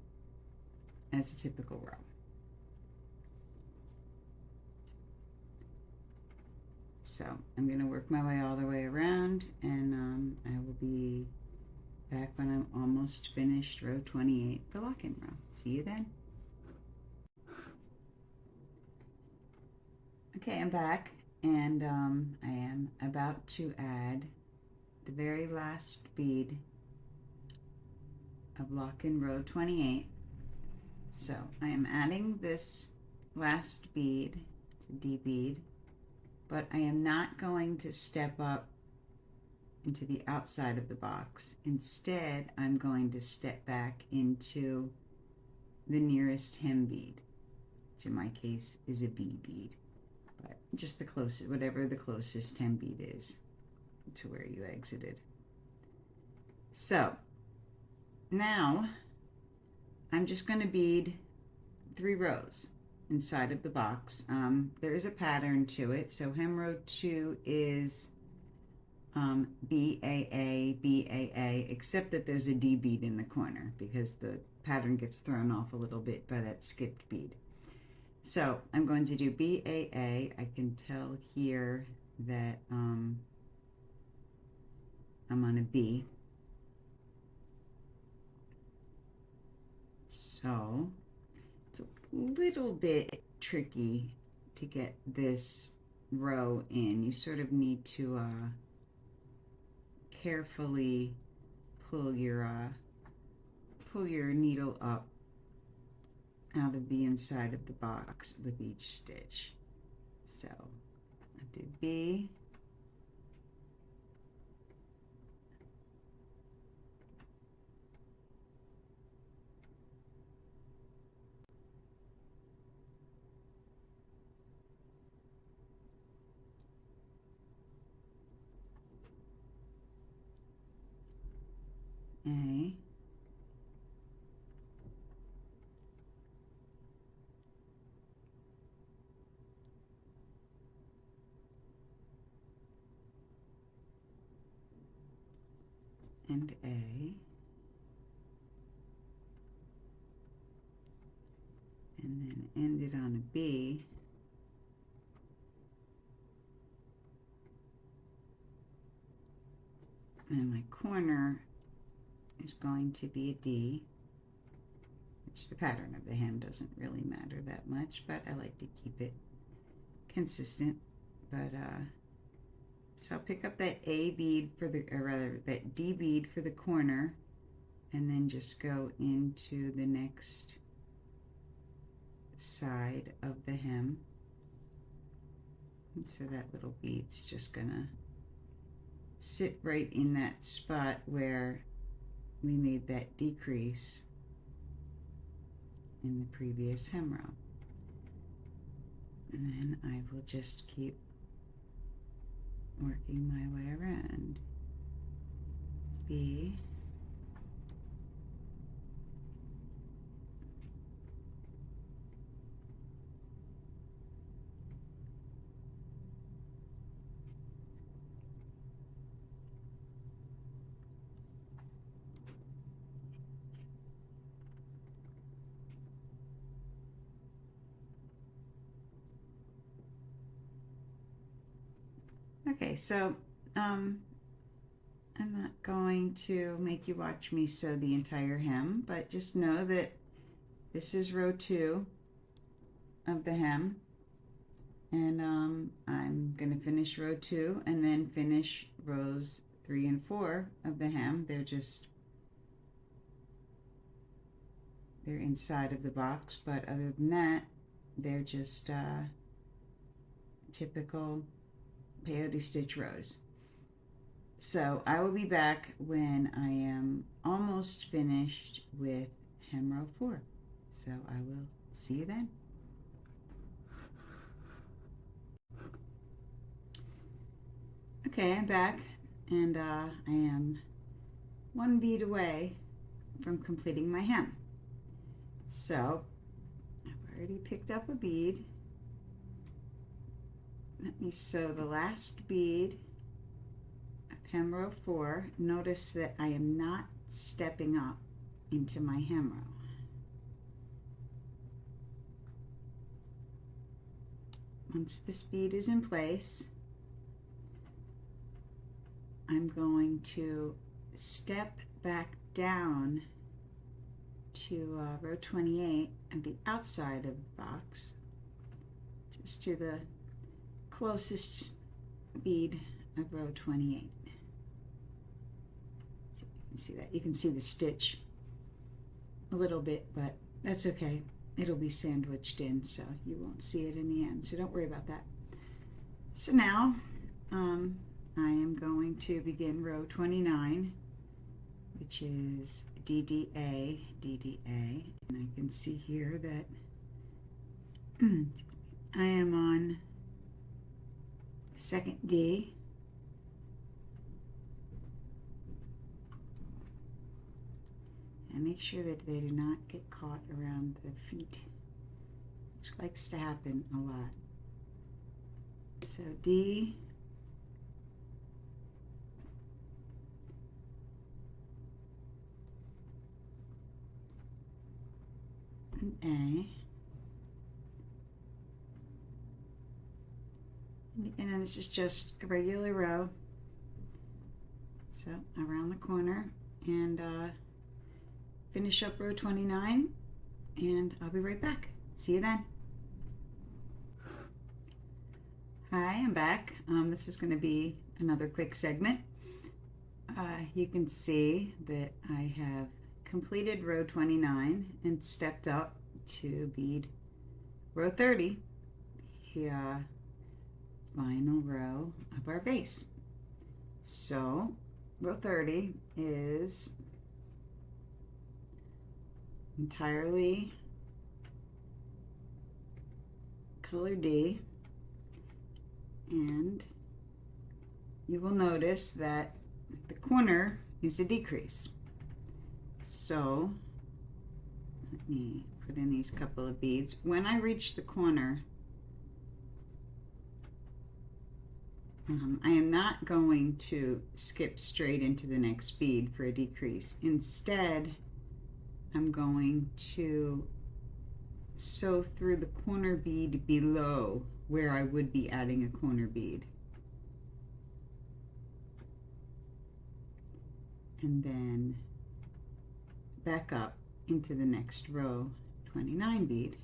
as a typical row. So I'm going to work my way all the way around, and I will be back when I'm almost finished row 28, the lock-in row. See you then. Okay, I'm back, and I am about to add the very last bead of lock-in row 28. So I am adding this last bead to D bead, but I am not going to step up into the outside of the box. Instead, I'm going to step back into the nearest hem bead, which in my case is a B bead, but just the closest, whatever the closest hem bead is to where you exited. So now I'm just going to bead 3 rows inside of the box. There is a pattern to it. So hem row 2 is BAA, BAA, except that there's a D bead in the corner because the pattern gets thrown off a little bit by that skipped bead. So I'm going to do BAA. I can tell here that I'm on a B. So it's a little bit tricky to get this row in. You sort of need to carefully pull your needle up out of the inside of the box with each stitch. So I do B, A, and A, and then end it on a B, and my corner is going to be a D, which the pattern of the hem doesn't really matter that much, but I like to keep it consistent. But so I'll pick up that A bead for the, or rather that D bead for the corner, and then just go into the next side of the hem. And so that little bead's just gonna sit right in that spot where we made that decrease in the previous hem row. And then I will just keep working my way around. B, okay, so I'm not going to make you watch me sew the entire hem, but just know that this is row 2 of the hem, and I'm going to finish row 2 and then finish rows 3 and 4 of the hem. They're inside of the box, but other than that, they're just typical peyote stitch rows. So I will be back when I am almost finished with hem row 4. So I will see you then. Okay, I'm back, and I am 1 bead away from completing my hem. So I've already picked up a bead. Let me sew the last bead of hem row 4. Notice that I am not stepping up into my hem row. Once this bead is in place, I'm going to step back down to row 28 at the outside of the box, just to the closest bead of row 28. So you can see that. You can see the stitch a little bit, but that's okay. It'll be sandwiched in, so you won't see it in the end, so don't worry about that. So now I am going to begin row 29, which is DDA, DDA, and I can see here that I am on the second D, and make sure that they do not get caught around the feet, which likes to happen a lot. So D, and A, and then this is just a regular row. So around the corner and finish up row 29, and I'll be right back. See you then. Hi, I'm back. This is going to be another quick segment. You can see that I have completed row 29 and stepped up to bead row 30, the final row of our base. So row 30 is entirely color D, and you will notice that the corner is a decrease. So let me put in these couple of beads. When I reach the corner, I am not going to skip straight into the next bead for a decrease. Instead, I'm going to sew through the corner bead below where I would be adding a corner bead. And then back up into the next row 29 bead.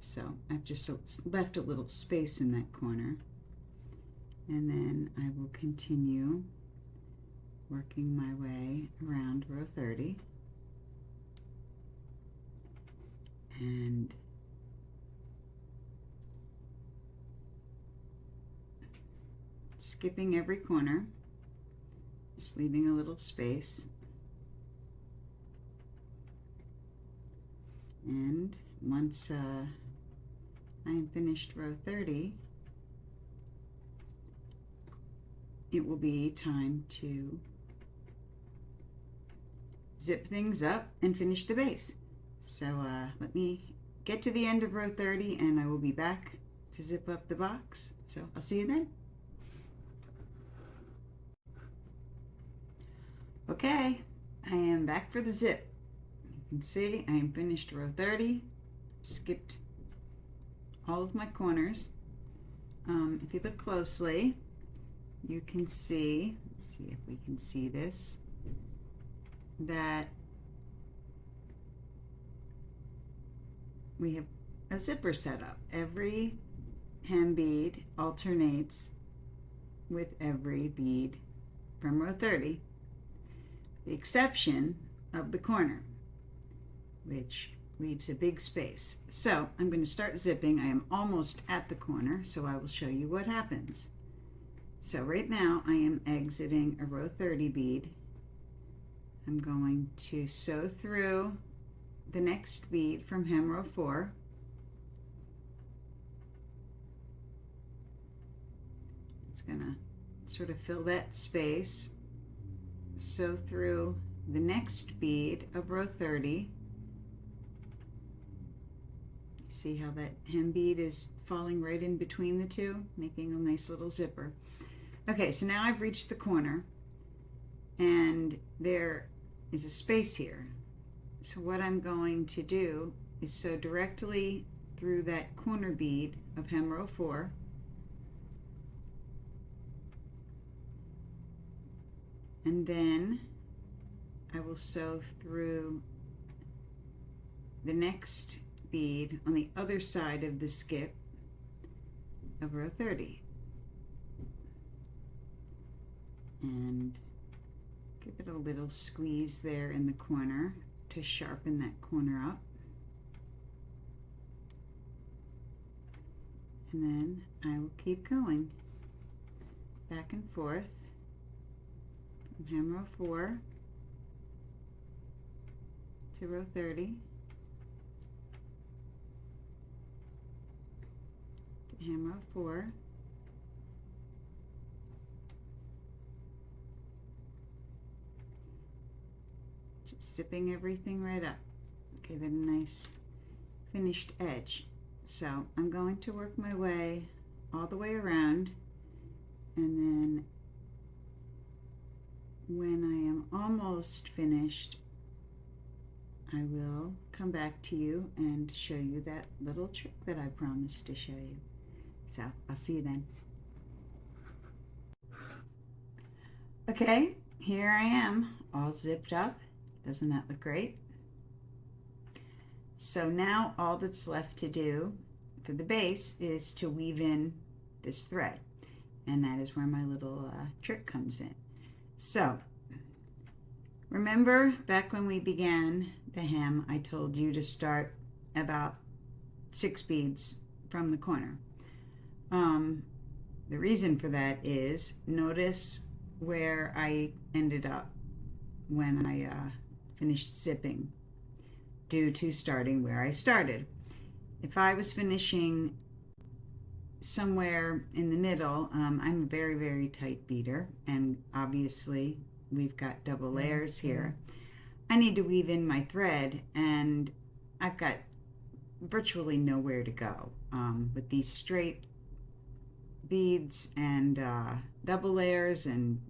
So I've just left a little space in that corner, and then I will continue working my way around row 30 and skipping every corner, just leaving a little space. And once I am finished row 30, it will be time to zip things up and finish the base. So let me get to the end of row 30 and I will be back to zip up the box. So I'll see you then. Okay, I am back for the zip. You can see I am finished row 30, skipped all of my corners. If you look closely, you can see, let's see if we can see this, that we have a zipper set up. Every hem bead alternates with every bead from row 30, the exception of the corner, which leaves a big space. So I'm going to start zipping. I am almost at the corner, so I will show you what happens. So right now I am exiting a row 30 bead. I'm going to sew through the next bead from hem row 4. It's going to sort of fill that space. Sew through the next bead of row 30. See how that hem bead is falling right in between the two, making a nice little zipper. Okay, so now I've reached the corner and there is a space here. So what I'm going to do is sew directly through that corner bead of hem row 4. And then I will sew through the next bead on the other side of the skip of row 30. And give it a little squeeze there in the corner to sharpen that corner up. And then I will keep going back and forth from hem row 4 to row 30 to hem row 4 just zipping everything right up, give it a nice finished edge. So I'm going to work my way all the way around, and then when I am almost finished, I will come back to you and show you that little trick that I promised to show you. So I'll see you then. Okay, here I am, all zipped up. Doesn't that look great? So now all that's left to do for the base is to weave in this thread, and that is where my little trick comes in. So remember back when we began the hem, I told you to start about 6 beads from the corner. The reason for that is, notice where I ended up when I finished zipping, due to starting where I started. If I was finishing somewhere in the middle, I'm a very, very tight beater, and obviously we've got double layers here. I need to weave in my thread, and I've got virtually nowhere to go. With these straight beads and double layers and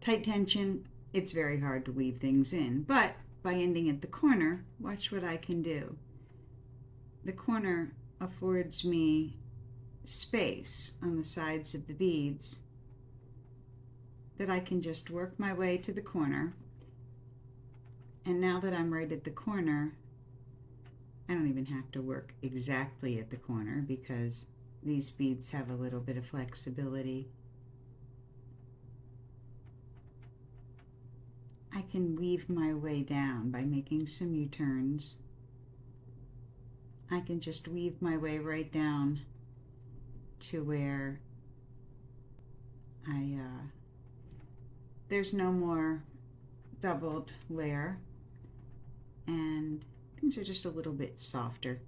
tight tension, it's very hard to weave things in. But by ending at the corner, watch what I can do. The corner affords me space on the sides of the beads that I can just work my way to the corner. And now that I'm right at the corner, I don't even have to work exactly at the corner because these beads have a little bit of flexibility. I can weave my way down by making some U-turns. I can just weave my way right down to where there's no more doubled layer, and things are just a little bit softer.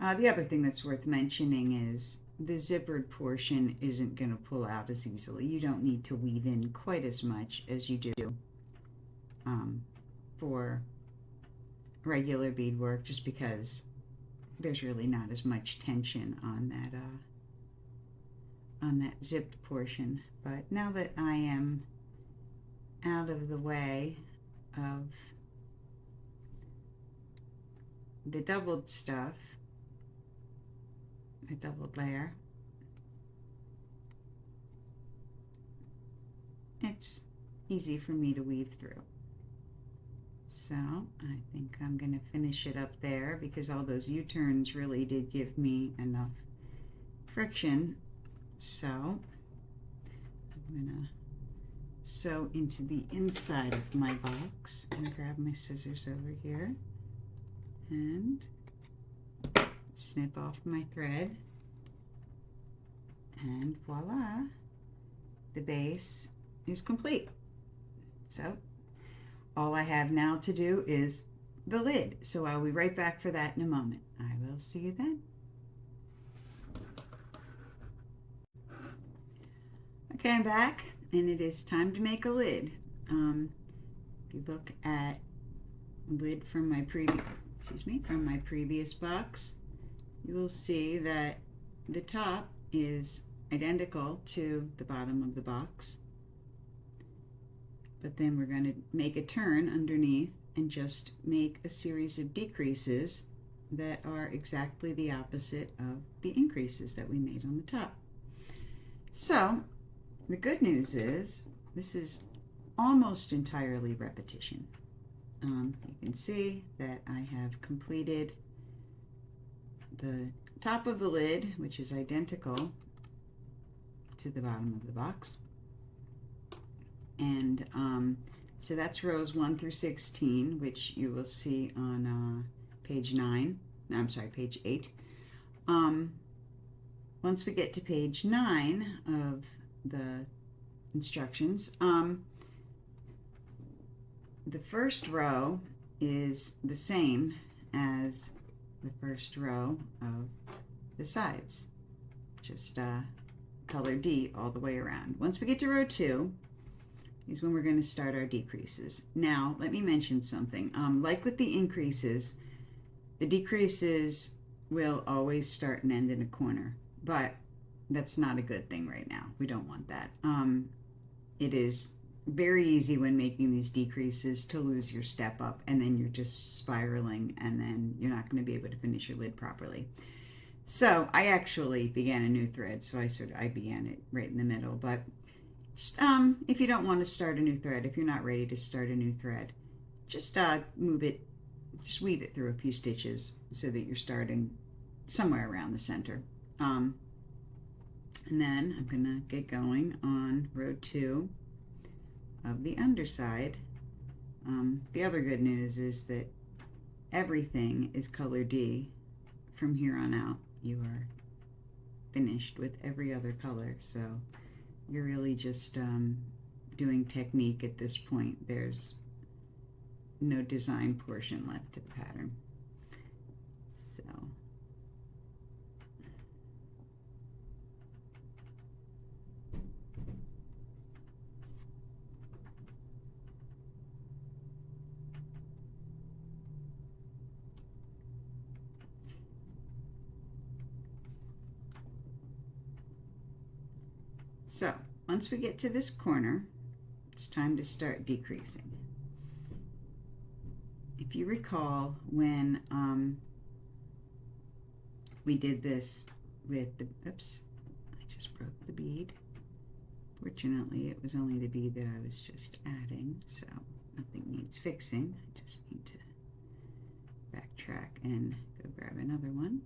The other thing that's worth mentioning is the zippered portion isn't going to pull out as easily. You don't need to weave in quite as much as you do for regular beadwork, just because there's really not as much tension on that zipped portion. But now that I am out of the way of the doubled stuff, the doubled layer, it's easy for me to weave through. So I think I'm going to finish it up there because all those U-turns really did give me enough friction. So I'm going to sew into the inside of my box and grab my scissors over here and snip off my thread, and voila, the base is complete. So all I have now to do is the lid. So I'll be right back for that in a moment. I will see you then. Okay, I'm back, and it is time to make a lid. If you look at lid from my previous box, you will see that the top is identical to the bottom of the box. But then we're going to make a turn underneath and just make a series of decreases that are exactly the opposite of the increases that we made on the top. So the good news is this is almost entirely repetition. You can see that I have completed the top of the lid, which is identical to the bottom of the box. And so that's rows 1 through 16, which you will see on page 8. Once we get to page 9 of the instructions, the first row is the same as the first row of the sides, just color D all the way around. Once we get to row 2 is when we're going to start our decreases. Now, let me mention something. Like with the increases, the decreases will always start and end in a corner, but that's not a good thing right now. We don't want that. It is very easy when making these decreases to lose your step up, and then you're just spiraling, and then you're not going to be able to finish your lid properly. So I actually began a new thread, so I began it right in the middle, but Just if you don't want to start a new thread, if you're not ready to start a new thread, just move it, just weave it through a few stitches so that you're starting somewhere around the center. And then I'm gonna get going on row 2 of the underside. The other good news is that everything is color D from here on out. You are finished with every other color, so you're really just doing technique at this point. There's no design portion left to the pattern. So once we get to this corner, it's time to start decreasing. If you recall when we did this with the, oops, I just broke the bead. Fortunately, it was only the bead that I was just adding, so nothing needs fixing. I just need to backtrack and go grab another one.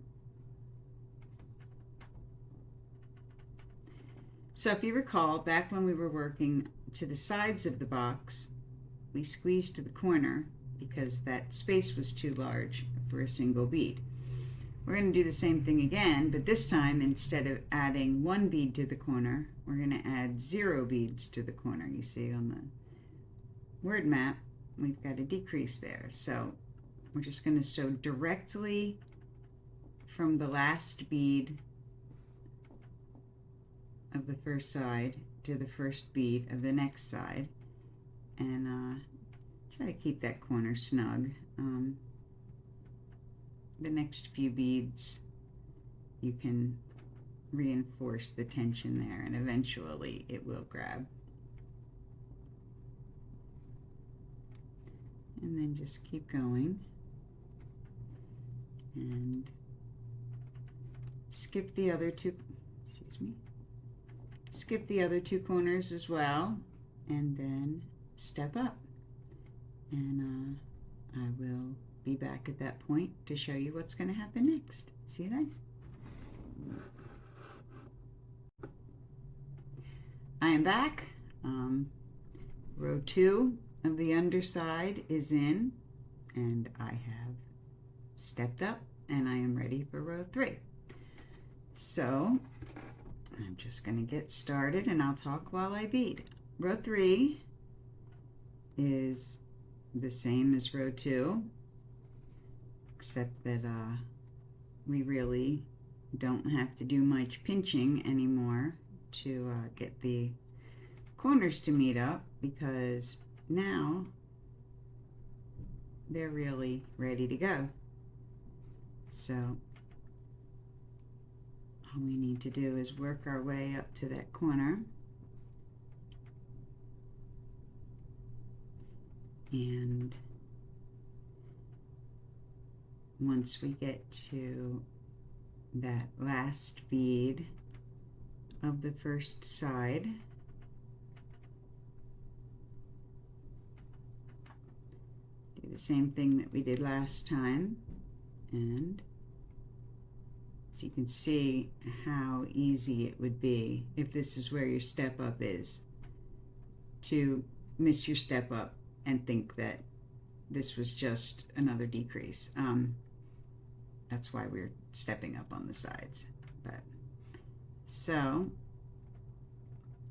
So if you recall, back when we were working to the sides of the box, we squeezed to the corner because that space was too large for a single bead. We're going to do the same thing again, but this time instead of adding 1 bead to the corner, we're going to add 0 beads to the corner. You see on the word map, we've got a decrease there. So we're just going to sew directly from the last bead of the first side to the first bead of the next side, and try to keep that corner snug. The next few beads you can reinforce the tension there, and eventually it will grab. And then just keep going and skip the other two, skip the other 2 corners as well, and then step up. And I will be back at that point to show you what's going to happen next. See you then. I am back. Row 2 of the underside is in, and I have stepped up, and I am ready for row 3. So I'm just going to get started, and I'll talk while I bead. Row 3 is the same as row 2, except that we really don't have to do much pinching anymore to get the corners to meet up, because now they're really ready to go. So all we need to do is work our way up to that corner, and once we get to that last bead of the first side, do the same thing that we did last time, and so you can see how easy it would be, if this is where your step up is, to miss your step up and think that this was just another decrease. That's why we're stepping up on the sides. But so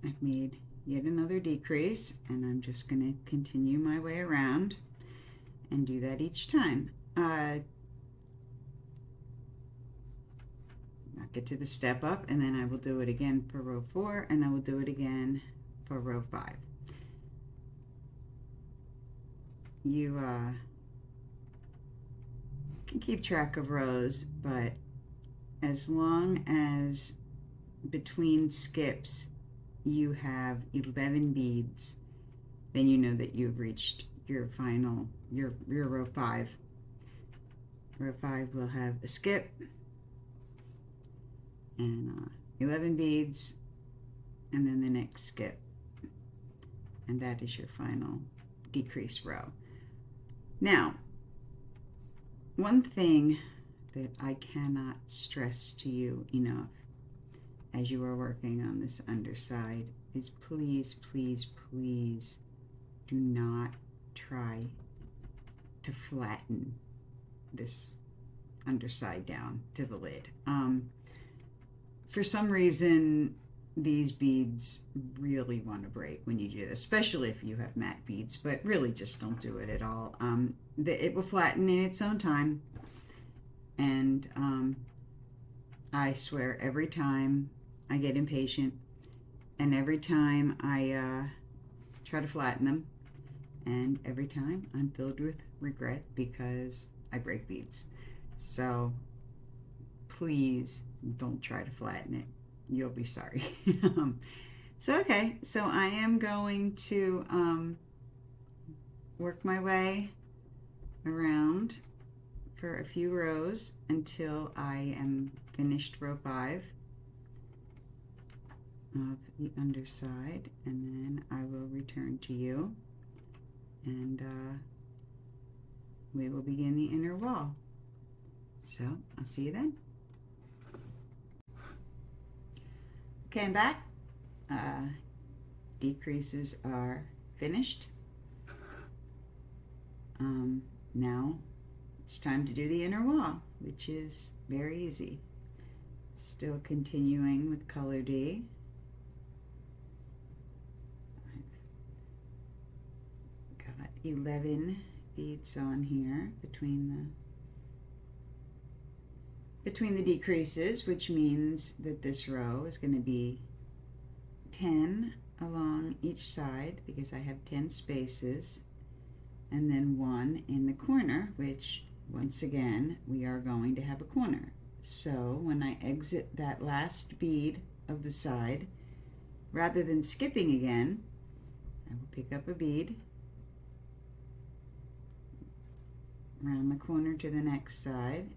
I've made yet another decrease, and I'm just going to continue my way around and do that each time. I'll get to the step up, and then I will do it again for row 4, and I will do it again for row 5. You can keep track of rows, but as long as between skips you have 11 beads, then you know that you've reached your final, your row 5. Row 5 will have a skip and 11 beads, and then the next skip and that is your final decrease row. Now, one thing that I cannot stress to you enough as you are working on this underside is please, please, please do not try to flatten this underside down to the lid. For some reason, these beads really want to break when you do this, especially if you have matte beads, but really just don't do it at all. It will flatten in its own time, and I swear every time I get impatient and every time I try to flatten them, and every time I'm filled with regret because I break beads. So please don't try to flatten it. You'll be sorry. Okay, so I am going to work my way around for a few rows until I am finished row 5 of the underside, and then I will return to you and we will begin the inner wall. So I'll see you then. Okay, I'm back. Decreases are finished. Now it's time to do the inner wall, which is very easy. Still continuing with color D. I've got 11 beads on here between the decreases, which means that this row is going to be 10 along each side because I have 10 spaces, and then 1 in the corner, which once again we are going to have a corner. So when I exit that last bead of the side, rather than skipping again, I will pick up a bead around the corner to the next side,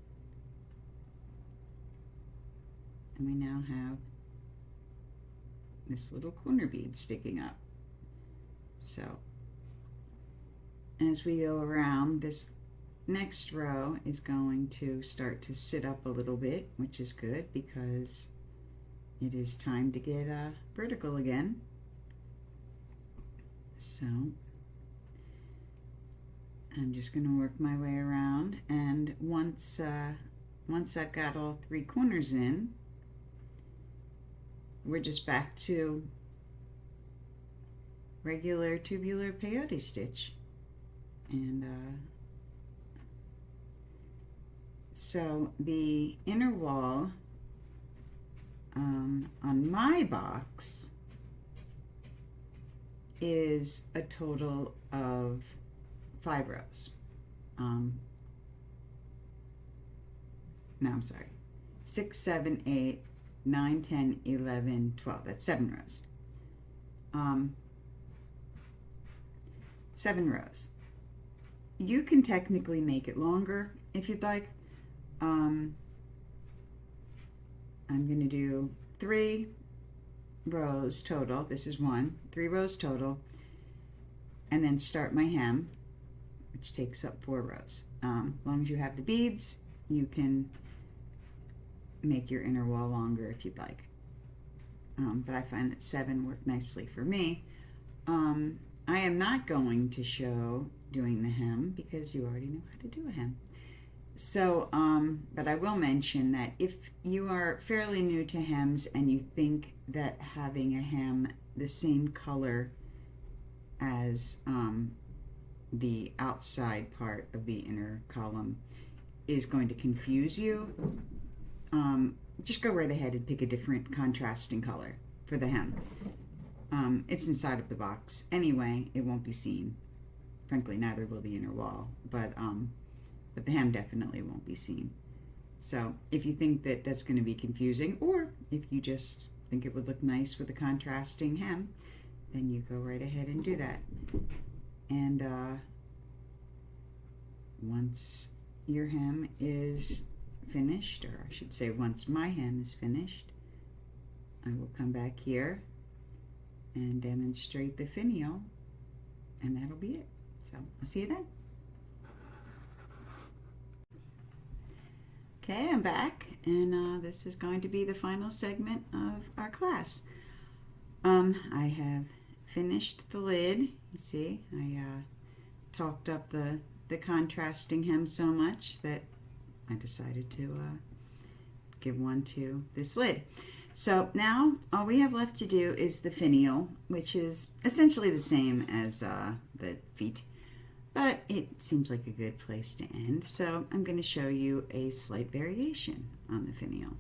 and we now have this little corner bead sticking up. So as we go around, this next row is going to start to sit up a little bit, which is good because it is time to get vertical again. So I'm just going to work my way around, and once I've got all 3 corners in, we're just back to regular tubular peyote stitch. And so the inner wall on my box is a total of 5 rows. No, I'm sorry. 6, 7, 8, 9, 10, 11, 12. That's 7 rows. 7 rows. You can technically make it longer if you'd like. I'm going to do 3 rows total. This is 1. 3 rows total. And then start my hem, which takes up 4 rows. As long as you have the beads, you can make your inner wall longer if you'd like. But I find that 7 work nicely for me. I am not going to show doing the hem because you already know how to do a hem. So, but I will mention that if you are fairly new to hems and you think that having a hem the same color as the outside part of the inner column is going to confuse you, just go right ahead and pick a different contrasting color for the hem. It's inside of the box anyway, it won't be seen. Frankly, neither will the inner wall, but the hem definitely won't be seen. So if you think that that's going to be confusing, or if you just think it would look nice with a contrasting hem, then you go right ahead and do that. And once your hem is finished, or I should say once my hem is finished, I will come back here and demonstrate the finial and that'll be it. So I'll see you then. Okay, I'm back, and this is going to be the final segment of our class. I have finished the lid. You see, I talked up the contrasting hem so much that I decided to give one to this lid. So now all we have left to do is the finial, which is essentially the same as the feet, but it seems like a good place to end. So I'm going to show you a slight variation on the finial.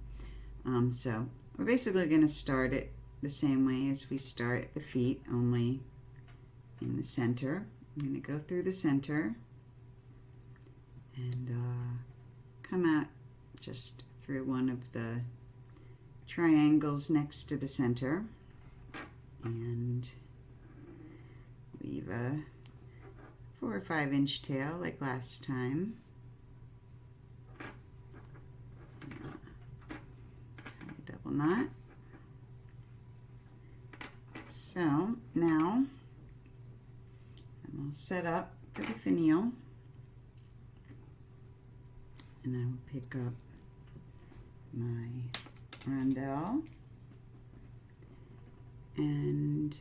So we're basically going to start it the same way as we start the feet, only in the center. I'm going to go through the center and come out just through one of the triangles next to the center and leave a 4 or 5 inch tail like last time. Try a double knot. So now I'm all set up for the finial, and I will pick up my rondelle and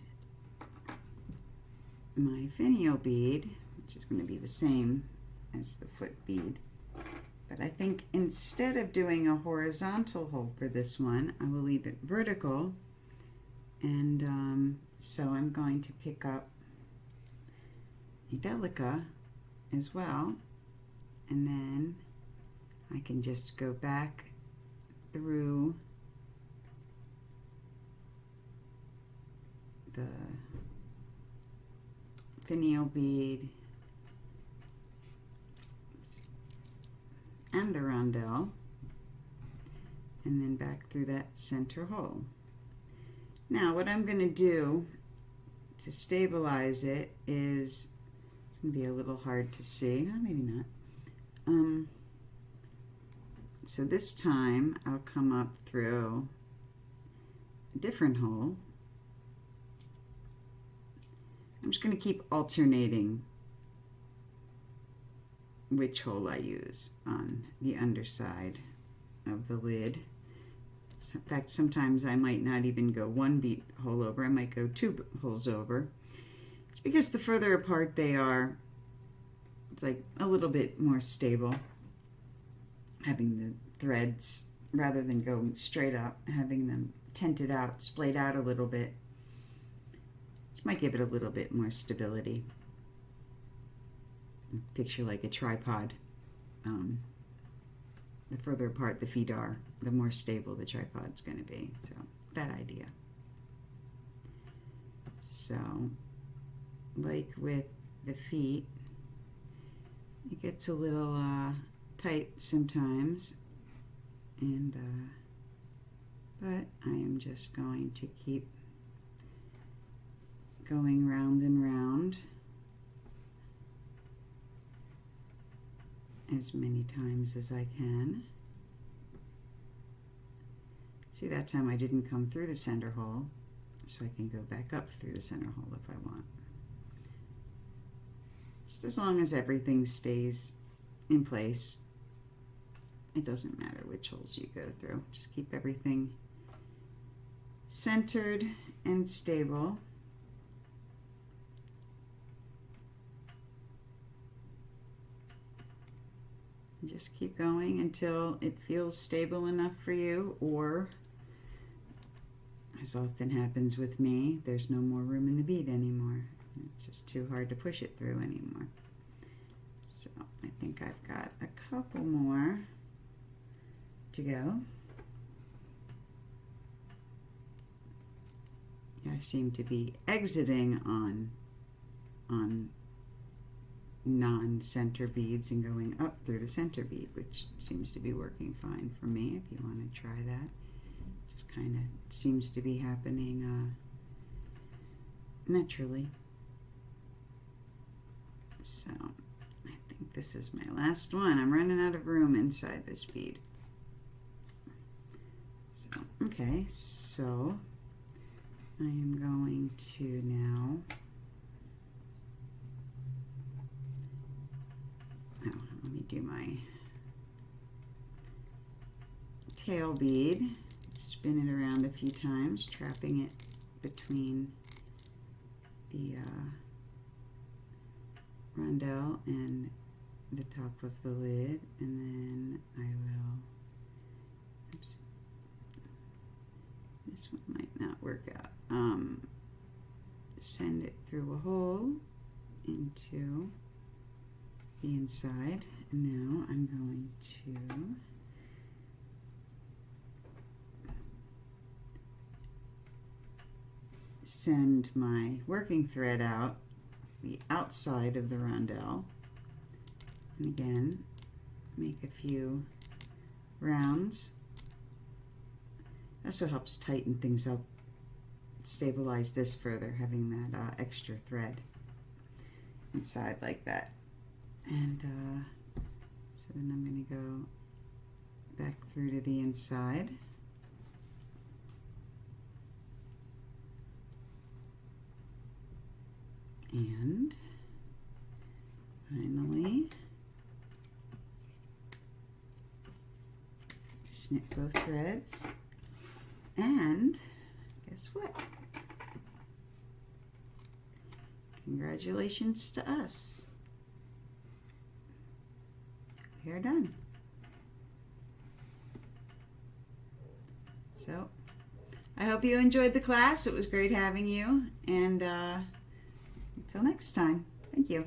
my finial bead, which is going to be the same as the foot bead, but I think instead of doing a horizontal hole for this one, I will leave it vertical, and so I'm going to pick up a delica as well, and then I can just go back through the finial bead and the rondelle, and then back through that center hole. Now what I'm going to do to stabilize it is, it's going to be a little hard to see, maybe not. So this time I'll come up through a different hole. I'm just going to keep alternating which hole I use on the underside of the lid. In fact, sometimes I might not even go one bead hole over, I might go 2 holes over. It's because the further apart they are, it's like a little bit more stable, having the threads, rather than going straight up, having them tented out, splayed out a little bit. This might give it a little bit more stability. Picture like a tripod. The further apart the feet are, the more stable the tripod's going to be. So that idea. So like with the feet, it gets a little tight sometimes, and but I am just going to keep going round and round as many times as I can. See, that time I didn't come through the center hole, so I can go back up through the center hole if I want. Just as long as everything stays in place, it doesn't matter which holes you go through. Just keep everything centered and stable. Just keep going until it feels stable enough for you, or, as often happens with me, there's no more room in the bead anymore. It's just too hard to push it through anymore. So I think I've got a couple more to go. Yeah, I seem to be exiting on non-center beads and going up through the center bead, which seems to be working fine for me. If you want to try that, just kind of seems to be happening naturally. So I think this is my last one. I'm running out of room inside this bead. So okay, so I am going to now do my tail bead, spin it around a few times, trapping it between the rondelle and the top of the lid, and then I will, oops, this one might not work out, send it through a hole into the inside, and now I'm going to send my working thread out the outside of the rondelle, and again make a few rounds. Also helps tighten things up, stabilize this further, having that extra thread inside like that. And so then I'm going to go back through to the inside. And finally, snip both threads, and guess what? Congratulations to us. We are done. So, I hope you enjoyed the class. It was great having you, and until next time, thank you.